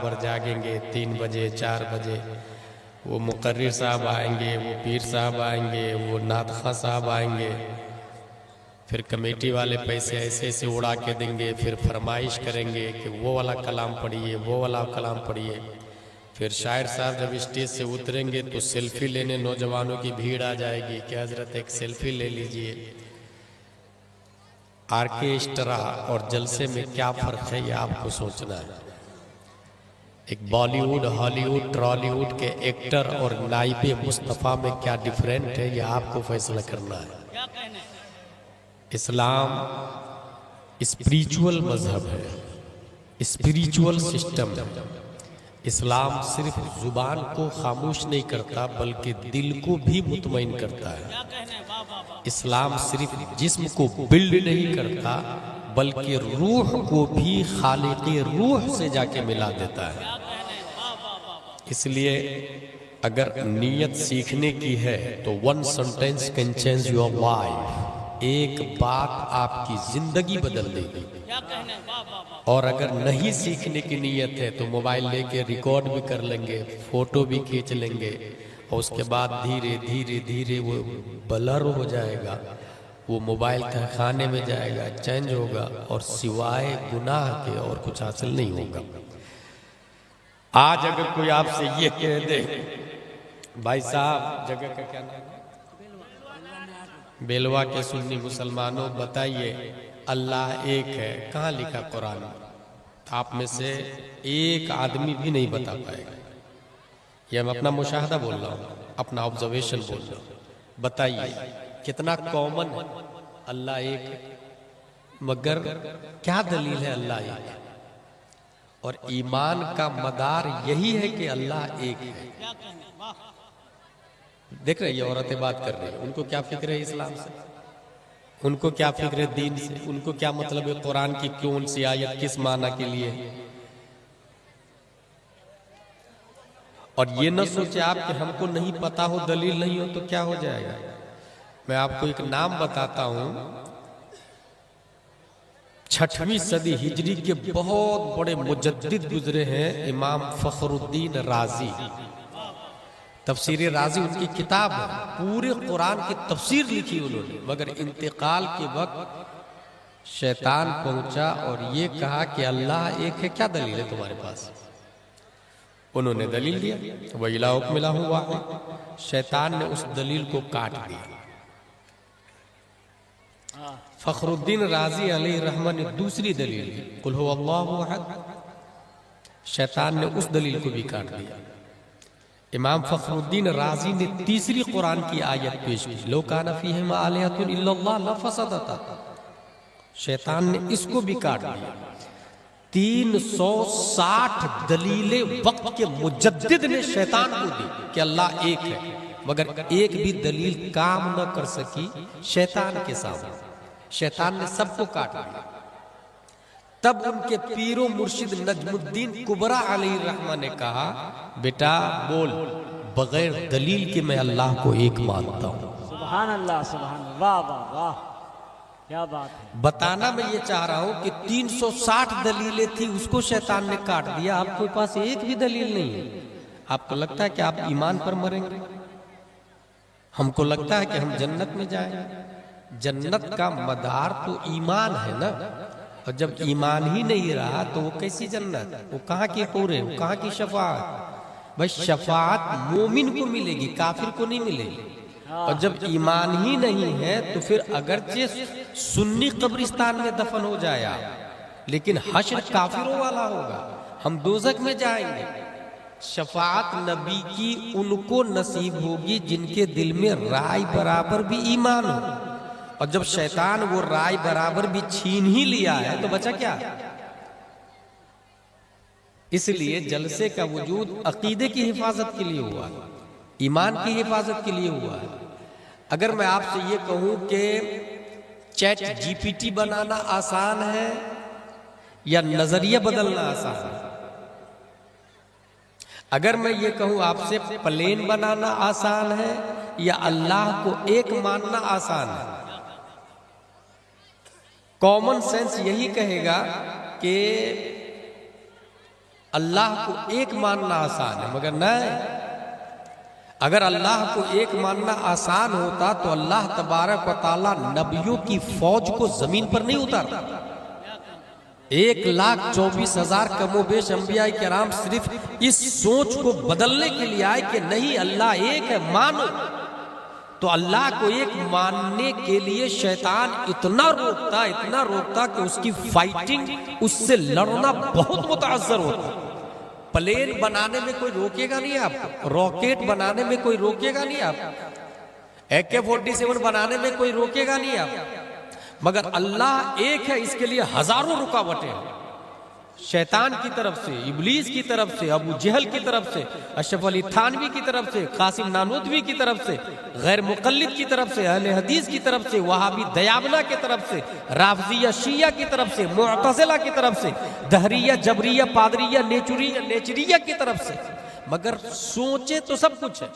भर जागेंगे, 3 बजे 4 बजे वो मुकर्रिर साहब आएंगे, वो पीर साहब आएंगे, वो नादखा साहब आएंगे, फिर कमेटी वाले पैसे ऐसे ऐसे उड़ा के देंगे, फिर फरमाइश करेंगे कि वो वाला कलाम पढ़िए, वो वाला कलाम पढ़िए। फिर शायर साहब जब स्टेज से उतरेंगे तो सेल्फी लेने नौजवानों की भीड़ आ जाएगी कि हजरत एक सेल्फी ले लीजिए। आर्केस्ट्रा और जलसे में क्या फर्क है ये आपको सोचना है। एक बॉलीवुड, हॉलीवुड, ट्रॉलीवुड के एक्टर और नाइबे मुस्तफ़ा में क्या डिफरेंट है ये आपको फैसला करना है। इस्लाम स्पिरिचुअल मजहब है, स्पिरिचुअल सिस्टम है। इस्लाम सिर्फ जुबान को खामोश नहीं करता बल्कि दिल को भी मुतमईन करता है। इस्लाम सिर्फ जिस्म को बिल्ड नहीं करता बल्कि रूह को भी खालिक़े रूह से जाके मिला देता है। इसलिए अगर नीयत सीखने की है तो 1 sentence can change your life. एक बात आपकी जिंदगी बदल देगी। और अगर नहीं सीखने की नीयत है तो मोबाइल लेके रिकॉर्ड भी कर लेंगे, फोटो भी खींच लेंगे और उसके बाद धीरे धीरे धीरे वो ब्लर हो जाएगा, वो मोबाइल खाने में जाएगा, चेंज होगा और सिवाय गुनाह के और कुछ हासिल नहीं होगा। आज अगर कोई आपसे ये कह दे, भाई साहब जगह का क्या नाम है, बेलवा के सुन्नी मुसलमानों बताइए अल्लाह एक है, कहाँ लिखा कुरान में? आप में से एक आदमी भी नहीं बता पाएगा। ये मैं अपना मुशाहदा बोल रहा हूँ, अपना ऑब्जर्वेशन बोल रहा हूँ। बताइए कितना कॉमन है अल्लाह एक है, मगर क्या दलील है अल्लाह एक है? और ईमान का मदार यही है कि अल्लाह एक है। देख रहे ये औरतें बात कर रही है, उनको क्या फिक्र है इस्लाम से, उनको क्या फिक्र है दीन से, उनको क्या मतलब है कुरान की कौन सी आयत किस माना के लिए। और ये न सोचे आप कि हमको नहीं पता हो, दलील नहीं हो तो क्या हो जाएगा। मैं आपको एक नाम बताता हूं, 6वीं सदी हिजरी के बहुत बड़े मुजद्दिद गुजरे हैं इमाम फखरुद्दीन राजी। तफसीर राजी उनकी किताब है, पूरे कुरान की तफसीर लिखी उन्होंने, मगर इंतकाल के वक्त शैतान पहुंचा और ये कहा कि अल्लाह एक है, क्या दलील है तुम्हारे पास? उन्होंने दलील दिया, वह इलाहुकुम इलाहुन वाहिद। शैतान ने उस दलील को काट दिया। फखरुद्दीन राजी अलैहि रहमत ने दूसरी दलील दी, कुल हु अल्लाहु अहद। शैतान ने उस दलील को भी काट दिया। इमाम फखरुद्दीन राजी ने तीसरी कुरान की आयत पेश की, लो काना फीहिमा आलिहतुन इल्लल्लाह लफसदता। शैतान ने इसको भी काट दिया। 360 दलीलें वक्त के मुजद्दिद ने शैतान को दी कि अल्लाह एक है, मगर एक भी दलील काम न कर सकी शैतान के सामने। शैतान ने सबको काट दिया। तब उनके पीरो मुर्शिद नजमुद्दीन कुबरा अलैहि रहमा ने कहा, बेटा बोल, बगैर दलील के मैं अल्लाह को एक मानता हूं। सुभान अल्लाह, सुभान अल्लाह, वाह वाह वाह, क्या बात है। बताना मैं ये चाह रहा हूं कि 360 दलीलें थी, उसको शैतान ने काट दिया। आपके पास एक भी दलील नहीं है। आपको लगता है कि आप ईमान पर मरेंगे? हमको लगता है कि हम जन्नत में जाएंगे। जन्नत का मदार तो ईमान है ना, और जब ईमान ही नहीं रहा तो वो कैसी जन्नत, वो कहाँ की पूरे, वो कहाँ की शफाअत? भाई शफाअत मोमिन को मिलेगी, काफिर को नहीं मिलेगी। और जब ईमान ही नहीं है तो फिर अगरचे सुन्नी कब्रिस्तान में दफन हो जाए आप, लेकिन हश्र काफिरों वाला होगा, हम दोजख में जाएंगे। शफाअत नबी की उनको नसीब होगी जिनके दिल में राय बराबर भी ईमान हो। और जब शैतान वो राय बराबर भी छीन ही लिया है तो बचा क्या? इसलिए जलसे का वजूद अकीदे की हिफाजत के लिए हुआ है, ईमान की हिफाजत के लिए हुआ है। अगर मैं आपसे ये कहूं कि चैट जीपीटी बनाना आसान है या नजरिया बदलना आसान है? अगर मैं ये कहूं आपसे प्लेन बनाना आसान है या अल्लाह को एक मानना आसान है? कॉमन सेंस यही कहेगा कि अल्लाह को एक मानना आसान है, मगर नहीं, अगर अल्लाह को एक मानना आसान होता तो अल्लाह तबारक व तआला नबियों की फौज को जमीन पर नहीं उतारता। 1,24,000 कमोबेश अंबिया किराम सिर्फ इस सोच को बदलने के लिए आए कि नहीं अल्लाह एक है, मानो। तो अल्लाह को एक मानने के लिए शैतान इतना रोकता कि उसकी फाइटिंग, उससे लड़ना बहुत मुताज्जर होता। प्लेन बनाने में कोई रोकेगा नहीं आपको, रॉकेट बनाने में कोई रोकेगा नहीं आपको, AK-47 बनाने में कोई रोकेगा नहीं आपको, मगर अल्लाह एक है, इसके लिए हजारों रुकावटें हैं। शैतान की तरफ से, इब्लीस की तरफ से, अबू जहल की तरफ से, अशरफ अली थानवी की तरफ से, कासिम नानोदवी की तरफ से, गैर मुक़ल्लिद की तरफ से, अहले हदीस की तरफ से, वहाबी दयाबना की तरफ से, राफजिया शिया की तरफ से, मुअतज़िला की तरफ से, दहरिया जबरिया पादरिया नेचरिया की तरफ से। मगर सोचे तो सब कुछ है,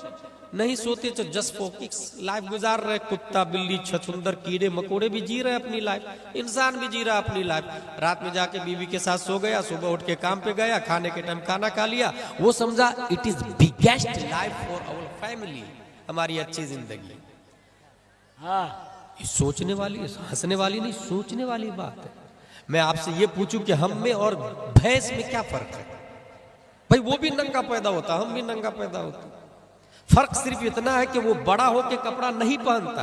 नहीं सोते तो जस्ट फोकिक्स लाइफ गुजार रहे। कुत्ता बिल्ली छछुंदर कीड़े मकोड़े भी जी रहे अपनी लाइफ, इंसान भी जी रहा अपनी लाइफ। रात में जाके बीवी के साथ सो गया, सुबह उठ के काम पे गया, खाने के टाइम खाना खा लिया, वो समझा it is biggest life for our family, हमारी अच्छी जिंदगी। हाँ, ये सोचने वाली, हंसने वाली नहीं, सोचने वाली बात है। मैं आपसे ये पूछूं कि हम में और भैंस में क्या फर्क है? भाई वो भी नंगा पैदा होता, हम भी नंगा पैदा होता। फर्क सिर्फ इतना है कि वो बड़ा होके कपड़ा नहीं पहनता,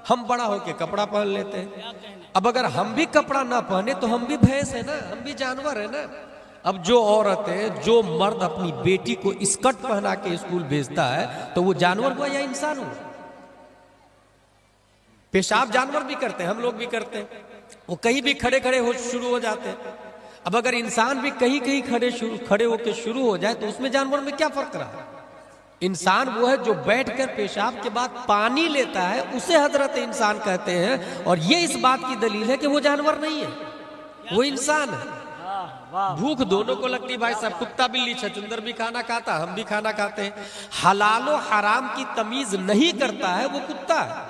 हम बड़ा होके कपड़ा पहन लेते हैं। अब अगर हम भी कपड़ा ना पहने तो हम भी भैंस है ना, हम भी जानवर है ना। अब जो औरतें, जो मर्द अपनी बेटी को स्कर्ट पहना के स्कूल भेजता है तो वो जानवर हुआ या इंसान हुआ? पेशाब जानवर भी करते हैं, हम लोग भी करते हैं, वो कहीं भी खड़े खड़े हो शुरू हो जाते हैं। अब अगर इंसान भी कहीं कहीं खड़े होके शुरू हो जाए तो उसमें जानवर में क्या फर्क रहा? इंसान वो है जो बैठकर पेशाब के बाद पानी लेता है, उसे हजरत इंसान कहते हैं। और ये इस बात की दलील है कि वो जानवर नहीं है, वो इंसान है। भूख दोनों को लगती भाई साहब, कुत्ता बिल्ली छछुंदर भी खाना खाता, हम भी खाना खाते हैं। हलालो हराम की तमीज नहीं करता है वो कुत्ता है,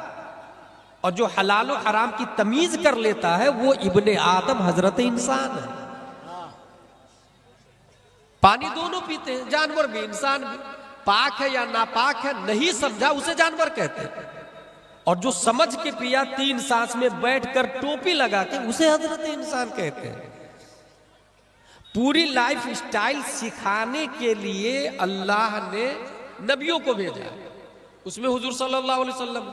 और जो हलालो हराम की तमीज कर लेता है वो इब्ने आदम हजरत इंसान है। पानी दोनों पीते हैं, जानवर भी इंसान भी। पाक है या नापाक है नहीं समझा उसे जानवर कहते हैं, और जो समझ के पिया 3 सांस में बैठकर टोपी लगा के उसे हजरत इंसान कहते हैं। पूरी लाइफ स्टाइल सिखाने के लिए अल्लाह ने नबियों को भेजा, उसमें हुजूर सल्लल्लाहु अलैहि वसल्लम,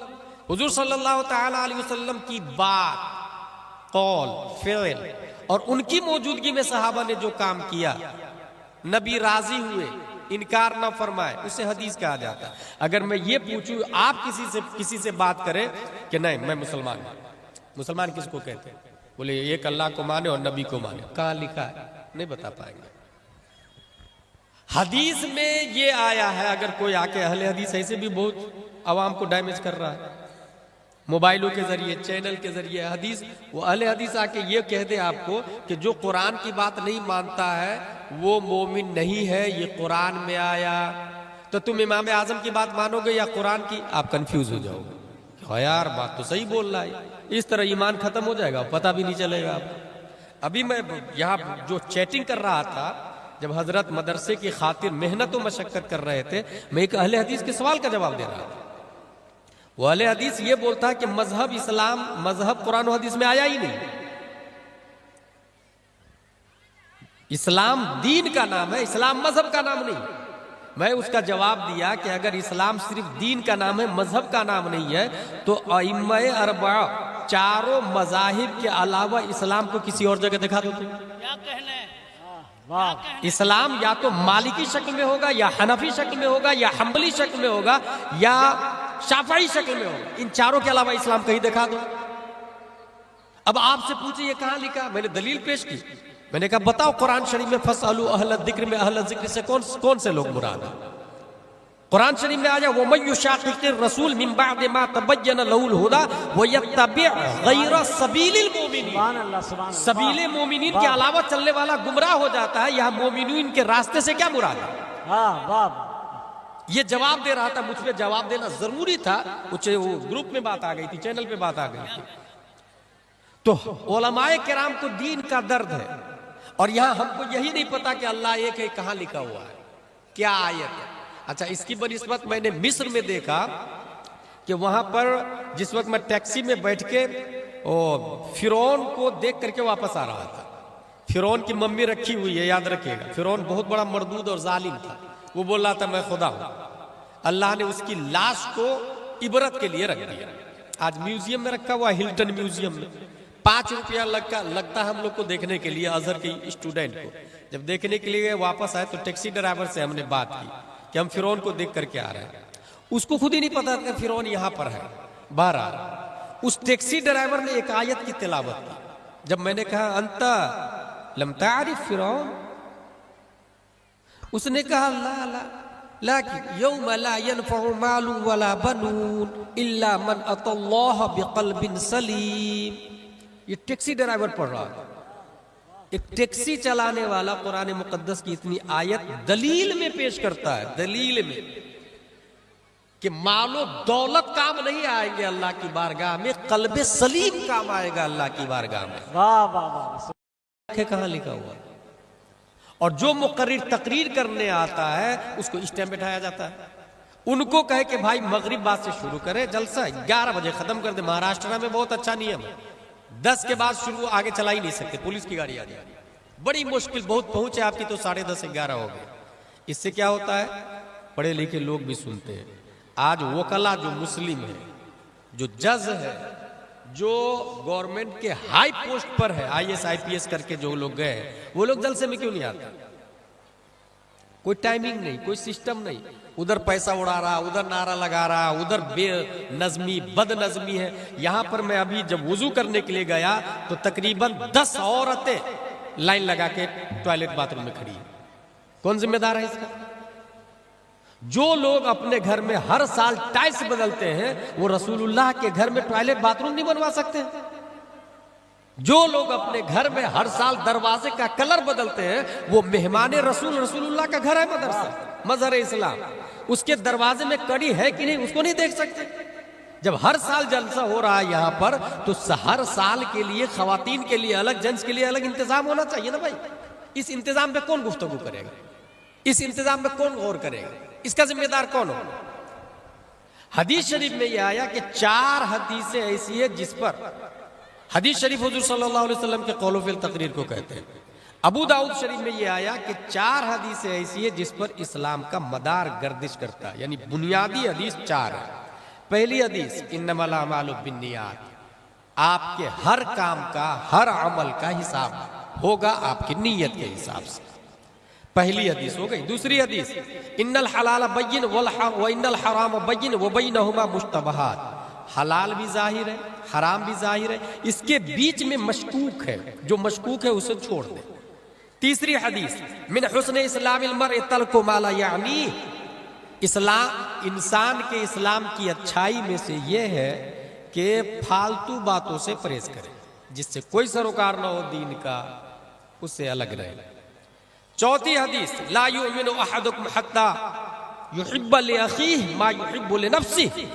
हुजूर सल्लल्लाहु तआला अलैहि वसल्लम की बात, कौल, फ़िल और उनकी मौजूदगी में सहाबा ने जो काम किया, नबी राजी हुए, इनकार ना फरमाए, उसे हदीस कहा जाता है। अगर मैं ये पूछूं, आप किसी से बात करें कि नहीं मैं मुसलमान हूं, मुसलमान किसको कहते हैं? बोले एक अल्लाह को माने और नबी को माने, कहाँ लिखा है? नहीं बता पाएंगे। हदीस में ये आया है। अगर कोई आके अहले हदीस ऐसे भी बहुत आवाम को डैमेज कर रहा है मोबाइलों के जरिए, चैनल के जरिए, हदीस, वो अहले हदीस आके ये कह दे आपको कि जो कुरान की बात नहीं मानता है वो मोमिन नहीं है, ये कुरान में आया, तो तुम इमाम आजम की बात मानोगे या कुरान की? आप कंफ्यूज हो जाओगे। हाँ यार बात तो सही बोल रहा है, इस तरह ईमान खत्म हो जाएगा, पता भी नहीं चलेगा आपको। अभी मैं यहाँ जो चैटिंग कर रहा था, जब हजरत मदरसे की खातिर मेहनत व मशक्कत कर रहे थे, मैं एक अहले हदीस के सवाल का जवाब दे रहा था। वो अहले हदीस ये बोलता है कि मजहब इस्लाम, मजहब कुरान और हदीस में आया ही नहीं, इस्लाम दीन का नाम है, इस्लाम मजहब का नाम नहीं। मैं उसका जवाब दिया कि अगर इस्लाम सिर्फ दीन का नाम है, मजहब का नाम नहीं है, तो अइम्मा अरबा, चारों मजाहिब के अलावा इस्लाम को किसी और जगह दिखा दो। क्या कहना है? इस्लाम या तो मालिकी शक्ल में होगा, या हनफी शक्ल में होगा, या हम्बली शक्ल में होगा, या शाफई शक्ल में होगा। इन चारों के अलावा इस्लाम कहीं दिखा दो। अब आपसे पूछे ये कहां लिखा? मैंने दलील पेश की, मैंने कहा बताओ कुरान शरीफ में फसअलू अहल जिक्र में अहल जिक्र से कौन से लोग मुराद है? कुरान शरीफ में आ जाए, वो मय्युशाक़िक़िर रसूल मिन बअद मा तबय्यन लहुल हुदा व यत्तबि गैर सबीलिल मोमिनीन, सबीले मोमिनीन के अलावा चलने वाला गुमराह हो जाता है। यह मोमिनीन के रास्ते से क्या मुराद है? ये जवाब दे रहा था, मुझ पे जवाब देना जरूरी था, वो ग्रुप में बात आ गई थी, चैनल पे बात आ गई थी। तो उलमाए किराम को दीन का दर्द है, और यहां हमको यही नहीं पता कि अल्लाह एक है, कहां लिखा हुआ है, क्या आयत है। अच्छा, इसकी बनिस्बत मैंने मिस्र में देखा कि वहां पर जिस वक्त मैं टैक्सी में बैठ के फिरौन को देख करके वापस आ रहा था, फिरौन की मम्मी रखी हुई है, याद रखिएगा। फिरौन बहुत बड़ा मरदूद और जालिम था। वो बोल रहा था मैं खुदा हूं। अल्लाह ने उसकी लाश को इबरत के लिए रख दिया। आज म्यूजियम में रखा हुआ, हिल्टन म्यूजियम में। 5 रुपया लगता है हम लोग को देखने के लिए, अजहर के स्टूडेंट को। जब देखने के लिए वापस आए तो टैक्सी ड्राइवर से हमने बात की कि हम फिरौन को देख करके आ रहे हैं। उसको खुद ही नहीं पता था फिरौन यहां पर है। बहरहाल उस टैक्सी ड्राइवर ने एक आयत की तिलावत की। जब मैंने कहा अंता लम तारिफ फिरौन, उसने कहा ला ला लाकिन यौम ला यनफउ मालु वला बनून इल्ला मन अतल्लाह बिक़ल्बिन सलीम। ये टैक्सी ड्राइवर पढ़ रहा है। एक टैक्सी चलाने वाला कुरान मुकद्दस की इतनी आयत दलील में पेश करता है, दलील में, कि मालो दौलत काम नहीं आएंगे अल्लाह की बारगाह में, कल्बे सलीम काम आएगा अल्लाह की बारगाह में। वाह वाह वाह, कहां लिखा हुआ। और जो मुकर्रिर तकरीर करने आता है उसको इस टाइम बैठाया जाता है। उनको कहे कि भाई मगरिब बाद से शुरू करें, जलसा 11 बजे खत्म कर दे। महाराष्ट्र में बहुत अच्छा नियम है, 10 के बाद शुरू, आगे चला ही नहीं सकते, पुलिस की गाड़ी आ रही है। बड़ी मुश्किल, बहुत पहुंचे आपकी तो 10:30 11 हो गए। इससे क्या होता है, पढ़े लिखे लोग भी सुनते हैं। आज वकला जो मुस्लिम है, जो जज है, जो गवर्नमेंट के हाई पोस्ट पर है, IAS IPS करके जो लोग गए, वो लोग जलसे में क्यों नहीं आते? कोई टाइमिंग नहीं, कोई सिस्टम नहीं। उधर पैसा उड़ा रहा, उधर नारा लगा रहा, उधर बेनज़मी बदनज़मी है। यहां पर मैं अभी जब वुजू करने के लिए गया तो तकरीबन 10 औरतें लाइन लगा के टॉयलेट बाथरूम में खड़ी है। कौन जिम्मेदार है इसका? जो लोग अपने घर में हर साल टाइल्स बदलते हैं, वो रसूलुल्लाह के घर में टॉयलेट बाथरूम नहीं बनवा सकते। जो लोग अपने घर में हर साल दरवाजे का कलर बदलते हैं, वो मेहमान रसूलुल्लाह का घर है, मदरसा, मजहर इस्लाम, उसके दरवाजे में कड़ी है कि नहीं उसको नहीं देख सकते। जब हर साल जलसा हो रहा है यहाँ पर, तो हर साल के लिए खवातीन के लिए अलग, जेंट्स के लिए अलग इंतजाम होना चाहिए ना भाई। इस इंतजाम पे कौन गुफ्तगू करेगा? इस इंतजाम पे कौन गौर करेगा? इसका जिम्मेदार कौन हो? हदीस शरीफ में यह आया कि 4 हदीसें ऐसी है जिस पर, हदीस शरीफ हुजूर सल्लल्लाहु अलैहि वसल्लम के कौल फिल तकरीर को कहते हैं। अबू दाऊद शरीफ में यह आया कि 4 हदीसें ऐसी है जिस पर इस्लाम का मदार गर्दिश करता है, यानी बुनियादी हदीस 4 है। पहली हदीस इन्नमल अमालु बिन्नियात, आपके हर काम का, हर अमल का हिसाब होगा आपकी नीयत के हिसाब से। पहली हदीस हो गई। दूसरी हदीस इन्नल हलाल बय्यिन व इन्नल हराम बय्यिन व बैनहुमा मुश्तबहात, हलाल भी जाहिर है, हराम भी जाहिर है, इसके बीच में मशकूक है, जो मशकूक है उसे छोड़ दे। तीसरी हदीस मिन हुस्न इस्लामिल मर्इ तर्कु मा ला यानी, इस्लाम, इंसान के इस्लाम की अच्छाई में से यह है कि फालतू बातों से परहेज करे, जिससे कोई सरोकार ना हो दीन का, उससे अलग रहे। चौथी हदीस ला युमिनु अहदुकुम हत्ता युहिब्ब लिअखीहि मा युहिब्बु लिनफ्सिहि,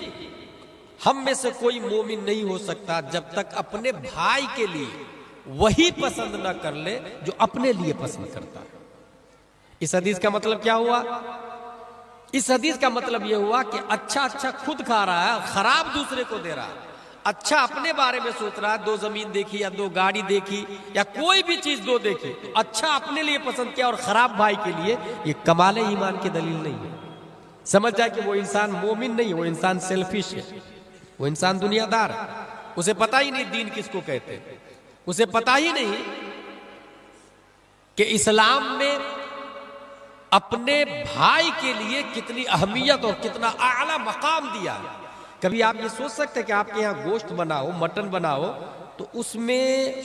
हम में से कोई मोमिन नहीं हो सकता जब तक अपने भाई के लिए वही पसंद न कर ले जो अपने लिए पसंद करता है। इस हदीस का मतलब क्या हुआ? इस हदीस का मतलब यह हुआ कि अच्छा खुद खा रहा है, खराब दूसरे को दे रहा है। अच्छा अपने बारे में सोच रहा है, 2 जमीन देखी या 2 गाड़ी देखी या कोई भी चीज 2 देखी, तो अच्छा अपने लिए पसंद किया और खराब भाई के लिए, ये कमाल ईमान की दलील नहीं है। समझ जाए कि वो इंसान मोमिन नहीं है, वो इंसान सेल्फिश है, वो इंसान दुनियादार है। उसे पता ही नहीं दीन किसको कहते हैं, उसे पता ही नहीं कि इस्लाम में अपने भाई के लिए कितनी अहमियत और कितना आला मकाम दिया। कभी आप ये सोच सकते हैं कि आपके यहाँ गोश्त बनाओ, मटन बनाओ, तो उसमें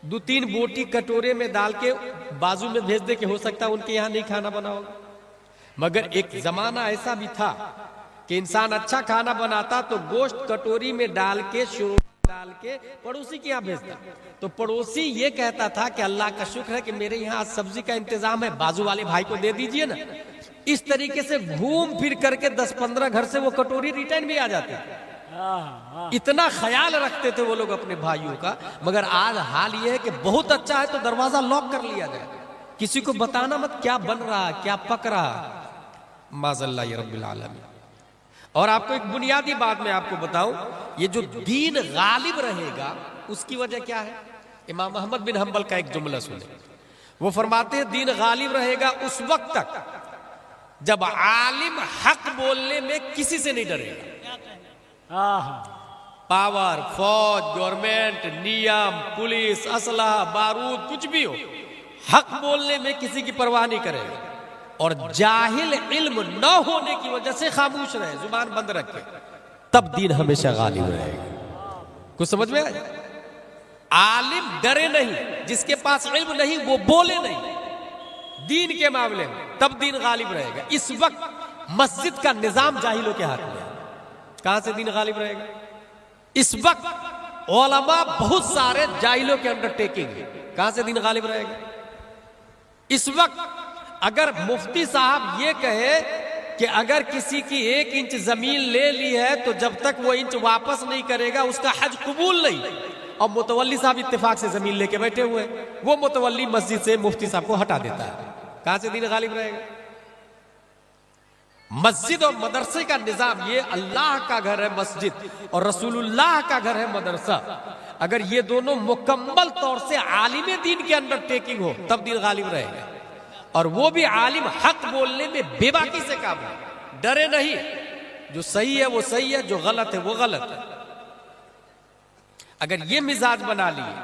2-3 बोटी कटोरे में डाल के बाजू में भेज दे के हो सकता है उनके यहाँ नहीं खाना बनाओगे। मगर एक जमाना ऐसा भी था कि इंसान अच्छा खाना बनाता तो गोश्त कटोरी में डाल के, शोर डाल के पड़ोसी के यहाँ भेजता, तो पड़ोसी ये कहता था कि अल्लाह का शुक्र है कि मेरे यहाँ सब्जी का इंतजाम है, बाजू वाले भाई को दे दीजिए ना। इस तरीके से घूम फिर करके 10-15 घर से वो कटोरी रिटर्न भी आ जाती है। इतना ख्याल रखते थे वो लोग अपने भाइयों का। मगर आज हाल ये है कि बहुत अच्छा है तो दरवाजा लॉक कर लिया जाए, किसी को बताना मत क्या बन रहा क्या पक रहा, माज़ल्ला या रब्बिल आलमीन। और आपको एक बुनियादी बात मैं आपको बताऊं, ये जो दीन गालिब रहेगा उसकी वजह क्या है? इमाम अहमद बिन हंबल का एक जुमला सुने, वो फरमाते हैं दीन गालिब रहेगा उस वक्त तक जब आलिम हक बोलने में किसी से नहीं डरेगा। पावर, फौज, गवर्नमेंट, नियम, पुलिस, असलहा, बारूद, कुछ भी हो, हक बोलने में किसी की परवाह नहीं करेगा। और जाहिल इल्म न होने की वजह से खामोश रहे, जुबान बंद रखे, तब दीन हमेशा गालिब रहेगा। कुछ समझ में आया? आलिम डरे नहीं, जिसके पास इल्म नहीं वो बोले नहीं दीन के मामले में, तब दीन गालिब रहेगा। इस वक्त मस्जिद का निजाम जाहिलों के हाथ में है, कहां से दीन गालिब रहेगा? इस वक्त उलमा बहुत सारे जाहिलों के अंडरटेकिंग है, कहां से दीन गालिब रहेगा? इस वक्त अगर मुफ्ती साहब ये कहे कि अगर किसी की 1 इंच जमीन ले ली है तो जब तक वो इंच वापस नहीं करेगा उसका हज कबूल नहीं, और मुतवल्ली साहब इत्तेफाक से जमीन लेके बैठे हुए हैं, वो मुतवल्ली मस्जिद से मुफ्ती साहब को हटा देता है, कहां से दीन गालिब रहेगा? मस्जिद और मदरसे का निजाम, ये अल्लाह का घर है मस्जिद और रसूलुल्लाह का घर है मदरसा, अगर ये दोनों मुकम्मल तौर से आलिम दीन के अंडरटेकिंग हो तब दीन गालिब रहेगा। और वो भी आलिम हक बोलने में बेबाकी से काम है, डरे नहीं, जो सही है वो सही है, जो गलत है वो गलत है। अगर ये मिजाज बना लिए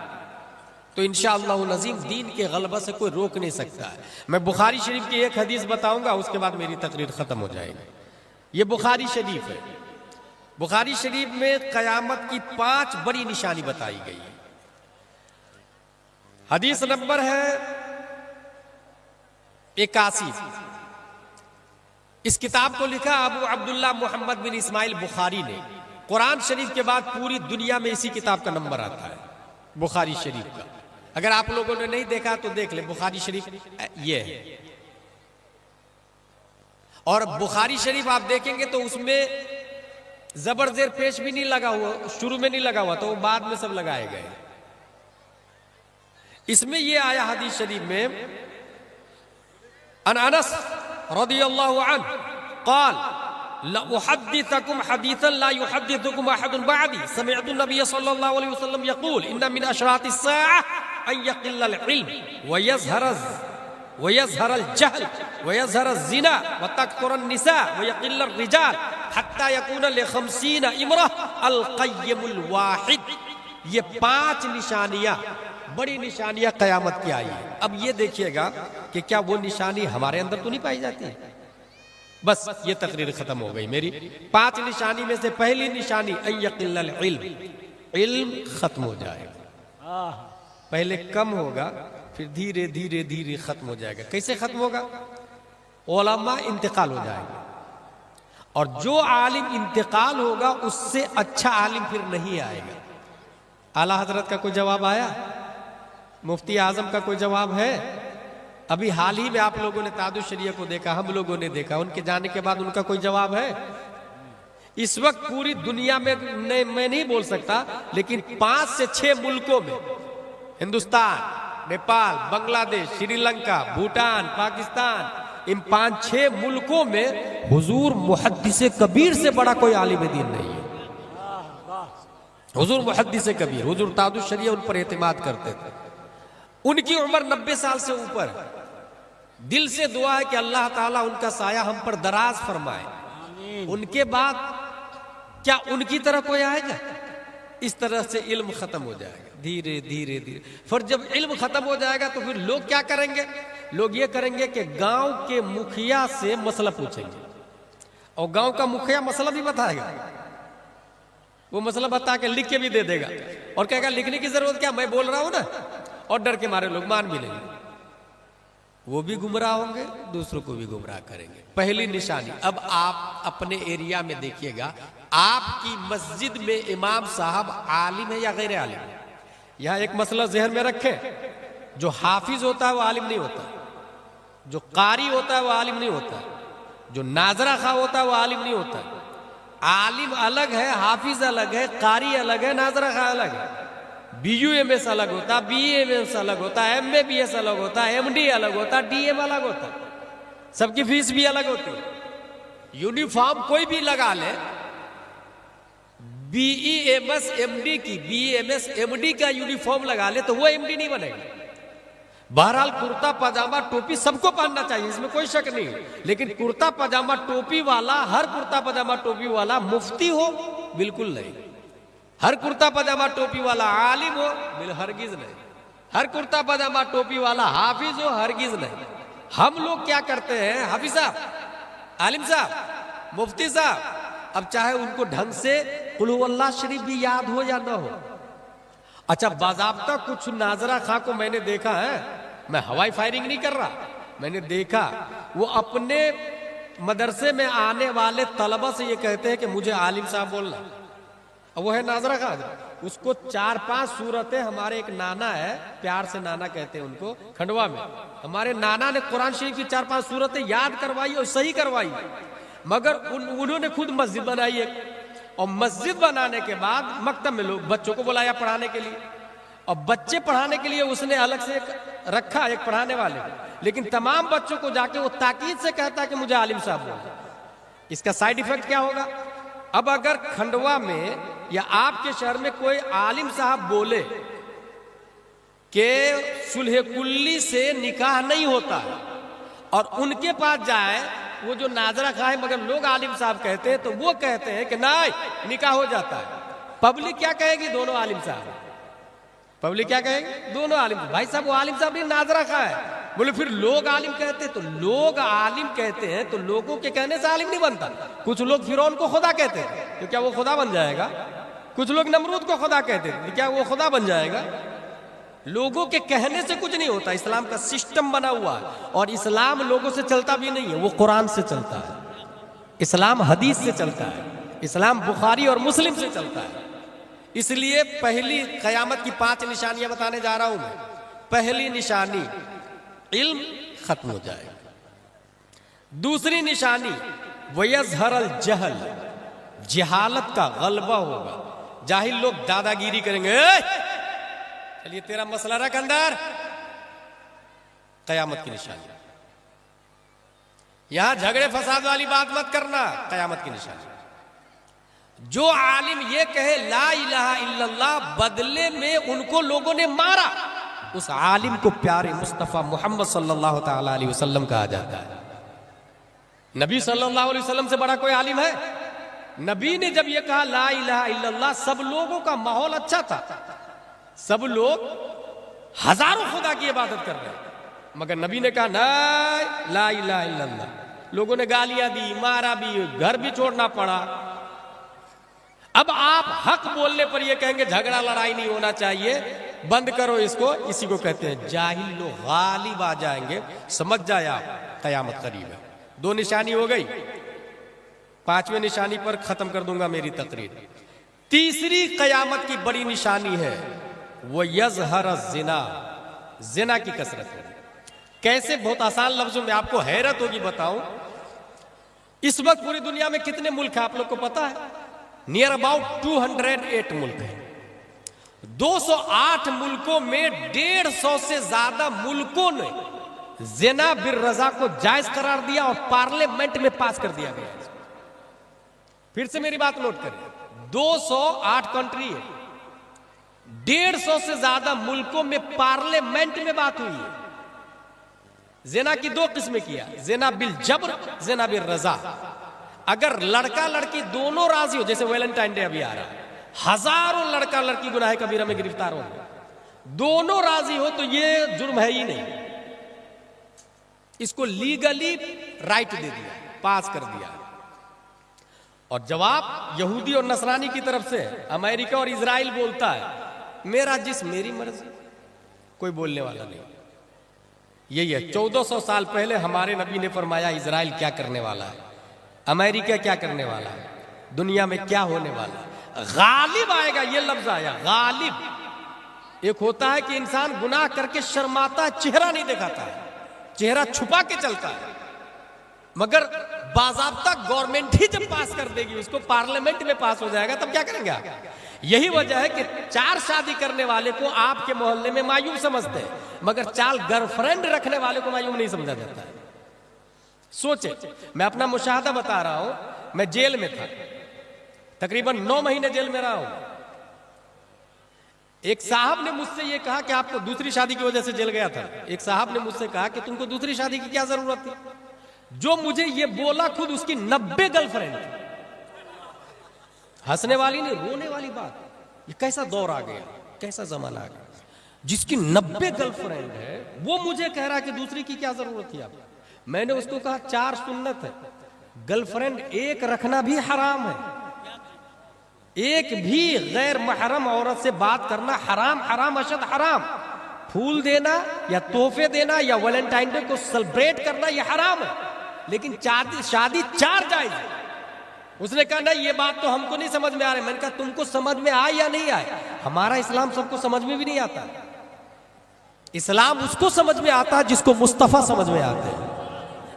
तो इंशाअल्लाह नज़ीम दीन के गलबा से कोई रोक नहीं सकता है। मैं बुखारी शरीफ की एक हदीस बताऊंगा, उसके बाद मेरी तकरीर खत्म हो जाएगी। ये बुखारी शरीफ है, बुखारी शरीफ में कयामत की 5 बड़ी निशानी बताई गई है। हदीस नंबर है 81। इस किताब को लिखा अबू अब्दुल्ला मोहम्मद बिन इस्माइल बुखारी ने। कुरान शरीफ के बाद पूरी दुनिया में इसी किताब का नंबर आता है, बुखारी शरीफ का। अगर आप लोगों ने नहीं देखा तो देख ले, बुखारी शरीफ ये है। और बुखारी शरीफ आप देखेंगे तो उसमें जबर जेर पेश भी नहीं लगा हुआ, शुरू में नहीं लगा हुआ, तो वो बाद में सब लगाए गए। इसमें ये आया हदीस शरीफ में, अन अनस रदियल्लाहु अन्हु क़ाल ला उहद्दिथुकुम हदीथन ला युहद्दिथुकुम अहदुन बअदी समिअतु नबिय सल्लल्लाहु अलैहि वसल्लम यक़ूल इन्ना मिन अशरातिस साअह अन यक़िल्लल इल्म व यज़हरल जहल व यज़हरज़ ज़िना व तकथुरन निसा व यक़िल्लर रिजाल हत्ता यकून लिखमसीन इम्रअह अल क़य्यमुल वाहिद। ये 5 निशानियां, बड़ी निशानियां कयामत की आई है। अब ये देखिएगा कि क्या वो निशानी हमारे अंदर तो नहीं पाई जाती है? बस ये तकरीर खत्म हो गई मेरी। 5 निशानी में से पहली निशानी अय्यक़िल्लल इल्म, इल्म खत्म हो जाएगा। पहले कम होगा, फिर धीरे धीरे धीरे खत्म हो जाएगा। कैसे खत्म होगा? उलमा इंतकाल हो जाएगा, और जो आलिम इंतकाल होगा उससे अच्छा आलिम फिर नहीं आएगा। आला हजरत का कोई जवाब आया? मुफ्ती आजम का कोई जवाब है? अभी हाल ही में आप लोगों ने तादुश शरिया को देखा, हम लोगों ने देखा, उनके जाने के बाद उनका कोई जवाब है? इस वक्त पूरी दुनिया में मैं नहीं बोल सकता, लेकिन 5 से 6 मुल्कों में, हिंदुस्तान, नेपाल, बांग्लादेश, श्रीलंका, भूटान, पाकिस्तान, इन 5-6 मुल्कों में हुजूर मुहद्दिस कबीर से बड़ा कोई आलिम दीन नहीं है। हुजूर मुहद्दिस कबीर, हुजूर तादुश शरिया उन पर एतमाद करते थे। उनकी उम्र 90 साल से ऊपर। दिल से दुआ है कि अल्लाह ताला उनका साया हम पर दराज फरमाए। उनके बाद क्या उनकी तरह कोई आएगा? इस तरह से इल्म खत्म हो जाएगा धीरे धीरे धीरे। फिर जब इल्म खत्म हो जाएगा तो फिर लोग क्या करेंगे? लोग ये करेंगे कि गांव के मुखिया से मसला पूछेंगे, और गांव का मुखिया मसला भी बताएगा। वो मसला बता के लिख के भी दे देगा और कहेगा लिखने की जरूरत क्या, मैं बोल रहा हूं ना, और डर के मारे लोग मान भी लेंगे। वो भी गुमराह होंगे, दूसरों को भी गुमराह करेंगे। पहली निशानी। अब आप अपने एरिया में देखिएगा, आपकी मस्जिद में इमाम साहब आलिम है या गैर आलिम है? यहां एक मसला जहन में रखें, जो हाफिज होता है वो आलिम नहीं होता, जो कारी होता है वो आलिम नहीं होता, जो नाजरा खा होता है वो आलिम नहीं होता, आलिम अलग है, हाफिज अलग है, कारी अलग है, नाजरा खा अलग है, BUMS अलग होता, BAMS अलग होता, MABS अलग होता, MD अलग होता, DM अलग होता, सबकी फीस भी अलग होती है। यूनिफॉर्म कोई भी लगा ले, BEMS MD की, BEMS MD का यूनिफॉर्म लगा ले तो वो MD नहीं बनेगा। बहरहाल कुर्ता पजामा टोपी सबको पहनना चाहिए, इसमें कोई शक नहीं, लेकिन कुर्ता पजामा टोपी वाला, हर कुर्ता पजामा टोपी वाला मुफ्ती हो बिल्कुल नहीं, हर कुर्ता पजामा टोपी वाला आलिम हो हरगिज नहीं, हर कुर्ता पजामा टोपी वाला हाफिज हो हरगिज नहीं। हम लोग क्या करते हैं, हाफिज साहब, आलिम साहब, मुफ्ती साहब, अब चाहे उनको ढंग से कुल हुवल्लाह शरीफ भी याद हो या ना हो, अच्छा बाज़ाब्ता कुछ नाजरा खां को मैंने देखा है, मैं हवाई फायरिंग नहीं कर रहा, मैंने देखा वो अपने मदरसे में आने वाले तलबा से ये कहते हैं कि मुझे आलिम साहब बोलना, अब वो है नाजरा खां, उसको 4-5 सूरतें, हमारे एक नाना है, प्यार से नाना कहते हैं उनको, खंडवा में, हमारे नाना ने कुरान शरीफ की 4-5 सूरतें याद करवाई और सही करवाई, मगर उन्होंने खुद मस्जिद बनाई है, और मस्जिद बनाने के बाद मकतब में लोग बच्चों को बुलाया पढ़ाने के लिए, और बच्चे पढ़ाने के लिए उसने अलग से रखा एक पढ़ाने वाले, लेकिन तमाम बच्चों को जाके वो ताकीद से कहता है कि मुझे आलिम साहब बोलो। इसका साइड इफेक्ट क्या होगा? अब अगर खंडवा में या आपके शहर में कोई आलिम साहब बोले कि सुलह कुल्ली से निकाह नहीं होता है, और उनके पास जाए वो जो नाजरा खाए मगर लोग आलिम साहब कहते हैं, तो वो कहते हैं कि नहीं निकाह हो जाता है, पब्लिक क्या कहेगी? दोनों आलिम साहब, पब्लिक क्या कहेगी? दोनों आलिम। भाई साहब वो आलिम साहब ने नाजरा खाया है, बोले फिर लोग आलिम कहते हैं, तो लोग आलिम कहते हैं तो लोगों के कहने से आलिम नहीं बनता। कुछ लोग फिरौन को खुदा कहते हैं, तो क्या वो खुदा बन जाएगा? कुछ लोग नमरूद को खुदा कहते हैं, तो क्या वो खुदा बन जाएगा? लोगों के कहने से कुछ नहीं होता, इस्लाम का सिस्टम बना हुआ है, और इस्लाम लोगों से चलता भी नहीं है, वो कुरान से चलता है, इस्लाम हदीस से चलता है, इस्लाम बुखारी और मुस्लिम से चलता है। इसलिए पहली क़यामत की 5 निशानियां बताने जा रहा हूं मैं। पहली निशानी, इल्म खत्म हो जाएगा। दूसरी निशानी, वयज़हरल जहल, जहालत का गलबा होगा, जाहिल लोग दादागिरी करेंगे, चलिए तेरा मसला रख अंदर, कयामत की निशानी। यहां झगड़े फसाद वाली बात मत करना, कयामत की निशानी। जो आलिम ये कहे ला इलाहा इल्लल्लाह, बदले में उनको लोगों ने मारा, उस आलिम को प्यारे मुस्तफा मोहम्मद सल्लल्लाहु ताला अलैहि वसल्लम कहा जाता है। नबी सल्लल्लाहु अलैहि वसल्लम से बड़ा कोई आलिम है? नबी ने जब ये कहा ला इलाहा इल्लल्लाह, सब लोगों का माहौल अच्छा था, सब लोग हजारों खुदा की इबादत कर रहे हैं, मगर नबी ने कहा नहीं ला इलाहा इल्लल्लाह, लोगों ने गालियां दी, मारा भी, घर भी छोड़ना पड़ा। अब आप हक बोलने पर यह कहेंगे झगड़ा लड़ाई नहीं होना चाहिए, बंद करो इसको, इसी को कहते हैं जाहिल लोग गालिब आ जाएंगे। समझ जाए आप, कयामत करीब है। 2 निशानी हो गई, 5वें निशानी पर खत्म कर दूंगा मेरी तकरीर। तीसरी कयामत की बड़ी निशानी है वो यज़हर ज़िना, ज़िना की कसरत है। कैसे? बहुत आसान लफ्जों में, आपको हैरत होगी बताऊं। इस वक्त पूरी दुनिया में कितने मुल्क हैं आप लोग को पता है? नियर अबाउट 208 मुल्क हैं। 208 मुल्कों में 150 से ज्यादा मुल्कों ने ज़िना बिर रज़ा को जायज करार दिया और पार्लियामेंट में पास कर दिया गया। फिर से मेरी बात नोट करें, 208 कंट्री है, 150 से ज्यादा मुल्कों में पार्लियामेंट में बात हुई है। ज़िना की 2 किस्में किया, ज़िना बिल जबर, ज़िना बिल रज़ा। अगर लड़का लड़की दोनों राजी हो, जैसे वैलेंटाइन डे अभी आ रहा है, हजारों लड़का लड़की गुनाह कबीरा में गिरफ्तार होंगे, दोनों राजी हो तो ये जुर्म है ही नहीं। इसको लीगली राइट दे दिया, पास कर दिया। और जवाब यहूदी और नसरानी की तरफ से अमेरिका और इजराइल बोलता है मेरा जिस्म मेरी मर्जी, कोई बोलने वाला नहीं। यही है, 1400 साल पहले हमारे नबी ने फरमाया इजराइल क्या करने वाला है, अमेरिका क्या करने वाला है, दुनिया में क्या होने वाला है। गालिब आएगा, ये लफ्ज आया गालिब। एक होता है कि इंसान गुनाह करके शर्माता है, चेहरा नहीं दिखाता है, चेहरा छुपा के चलता है, मगर बाज़ाब्ता गवर्नमेंट ही जब पास कर देगी उसको, पार्लियामेंट में पास हो जाएगा, तब क्या करेंगे आप? यही वजह है कि 4 शादी करने वाले को आपके मोहल्ले में मायूब समझते हैं, मगर 4 गर्लफ्रेंड रखने वाले को मायूब नहीं समझा जाता है। सोचे, मैं अपना मुशाहदा बता रहा हूं, मैं जेल में था, तकरीबन 9 महीने जेल में रहा हूं। एक साहब ने मुझसे यह कहा कि आपको दूसरी शादी की वजह से जेल गया था। एक साहब ने मुझसे कहा कि तुमको दूसरी शादी की क्या जरूरत थी? जो मुझे ये बोला खुद उसकी 90 गर्लफ्रेंड थी। हंसने वाली नहीं, रोने वाली बात। ये कैसा दौर आ गया, कैसा जमाना आ गया, जिसकी 90 गर्लफ्रेंड है वो मुझे कह रहा है कि दूसरी की क्या जरूरत थी आप? मैंने उसको कहा 4 सुन्नत है, गर्लफ्रेंड एक रखना भी हराम है, एक भी गैर महरम औरत से बात करना हराम, हराम अशद हराम। फूल देना या तोहफे देना या वैलेंटाइन डे को सेलिब्रेट करना यह हराम है, लेकिन शादी 4 जायज है। उसने कहा नहीं ये बात तो हमको नहीं समझ में आ रही। मैंने कहा तुमको समझ में आए या नहीं आए, हमारा इस्लाम सबको समझ में भी नहीं आता। इस्लाम उसको समझ में आता है जिसको मुस्तफा समझ में आते हैं।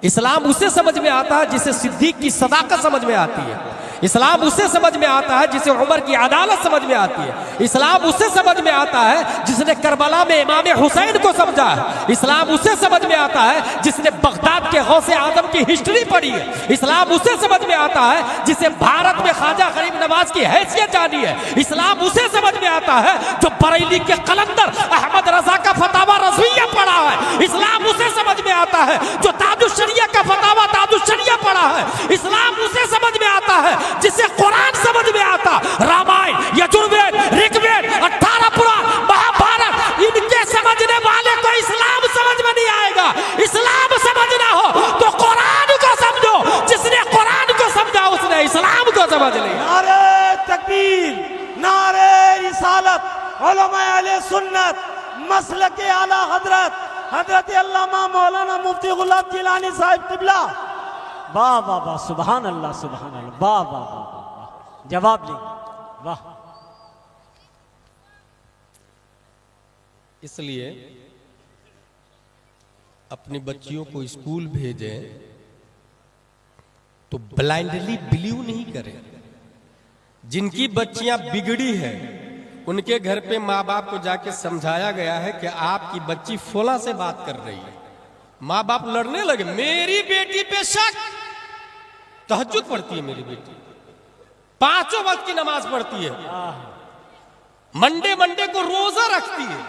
इस्लाम उसे समझ में आता है जिसे सिद्दीक की सदाकत समझ में आती है। इस्लाम उसे समझ में आता है जिसे उमर की अदालत समझ में आती है। इस्लाम उसे समझ में आता है जिसने करबला में इमाम हुसैन को समझा है। इस्लाम उसे समझ में आता है जिसने बगदाद के गौसे आजम की हिस्ट्री पढ़ी है। इस्लाम उसे समझ में आता है जिसे भारत में ख्वाजा गरीब नवाज की हैसियत जानी है। इस्लाम उसे समझ में आता है जो बरेली के कलंदर अहमद रजा का फतावा रज़विया पढ़ा है। इस्लाम उसे समझ में आता है जो ताजुश शरिया का फतावा ताजुश शरिया पढ़ा है। इस्लाम उसे समझ में आता है जिसे कुरान समझ में आता, रामायण, यजुर्वेद, ऋग्वेद, 18 पुराण, महाभारत, इनके समझने वाले को इस्लाम समझ में नहीं आएगा। इस्लाम समझना हो तो कुरान को समझो, जिसने कुरान को समझा उसने इस्लाम को समझ लिया। नारे तकबीर, नारे रिसालत, उलमा अहले सुन्नत, मसलके आला हजरत हजरत अल्लामा मौलाना मुफ्ती गुलाब जिलानी साहिब किबला। वाह वाह वाह, सुभान अल्लाह, सुभान अल्लाह, वाह वाह वाह वाह, जवाब देंगे, वाह। इसलिए अपनी बच्चियों को स्कूल भेजें तो ब्लाइंडली बिलीव नहीं करें। जिनकी बच्चियां बिगड़ी है उनके घर पे माँ बाप को जाके समझाया गया है कि आपकी बच्ची फला से बात कर रही है। माँ बाप लड़ने लगे, मेरी बेटी पे शक, तहज्जुद पढ़ती है मेरी बेटी, 5 वक्त की नमाज पढ़ती है, मंडे को रोजा रखती है।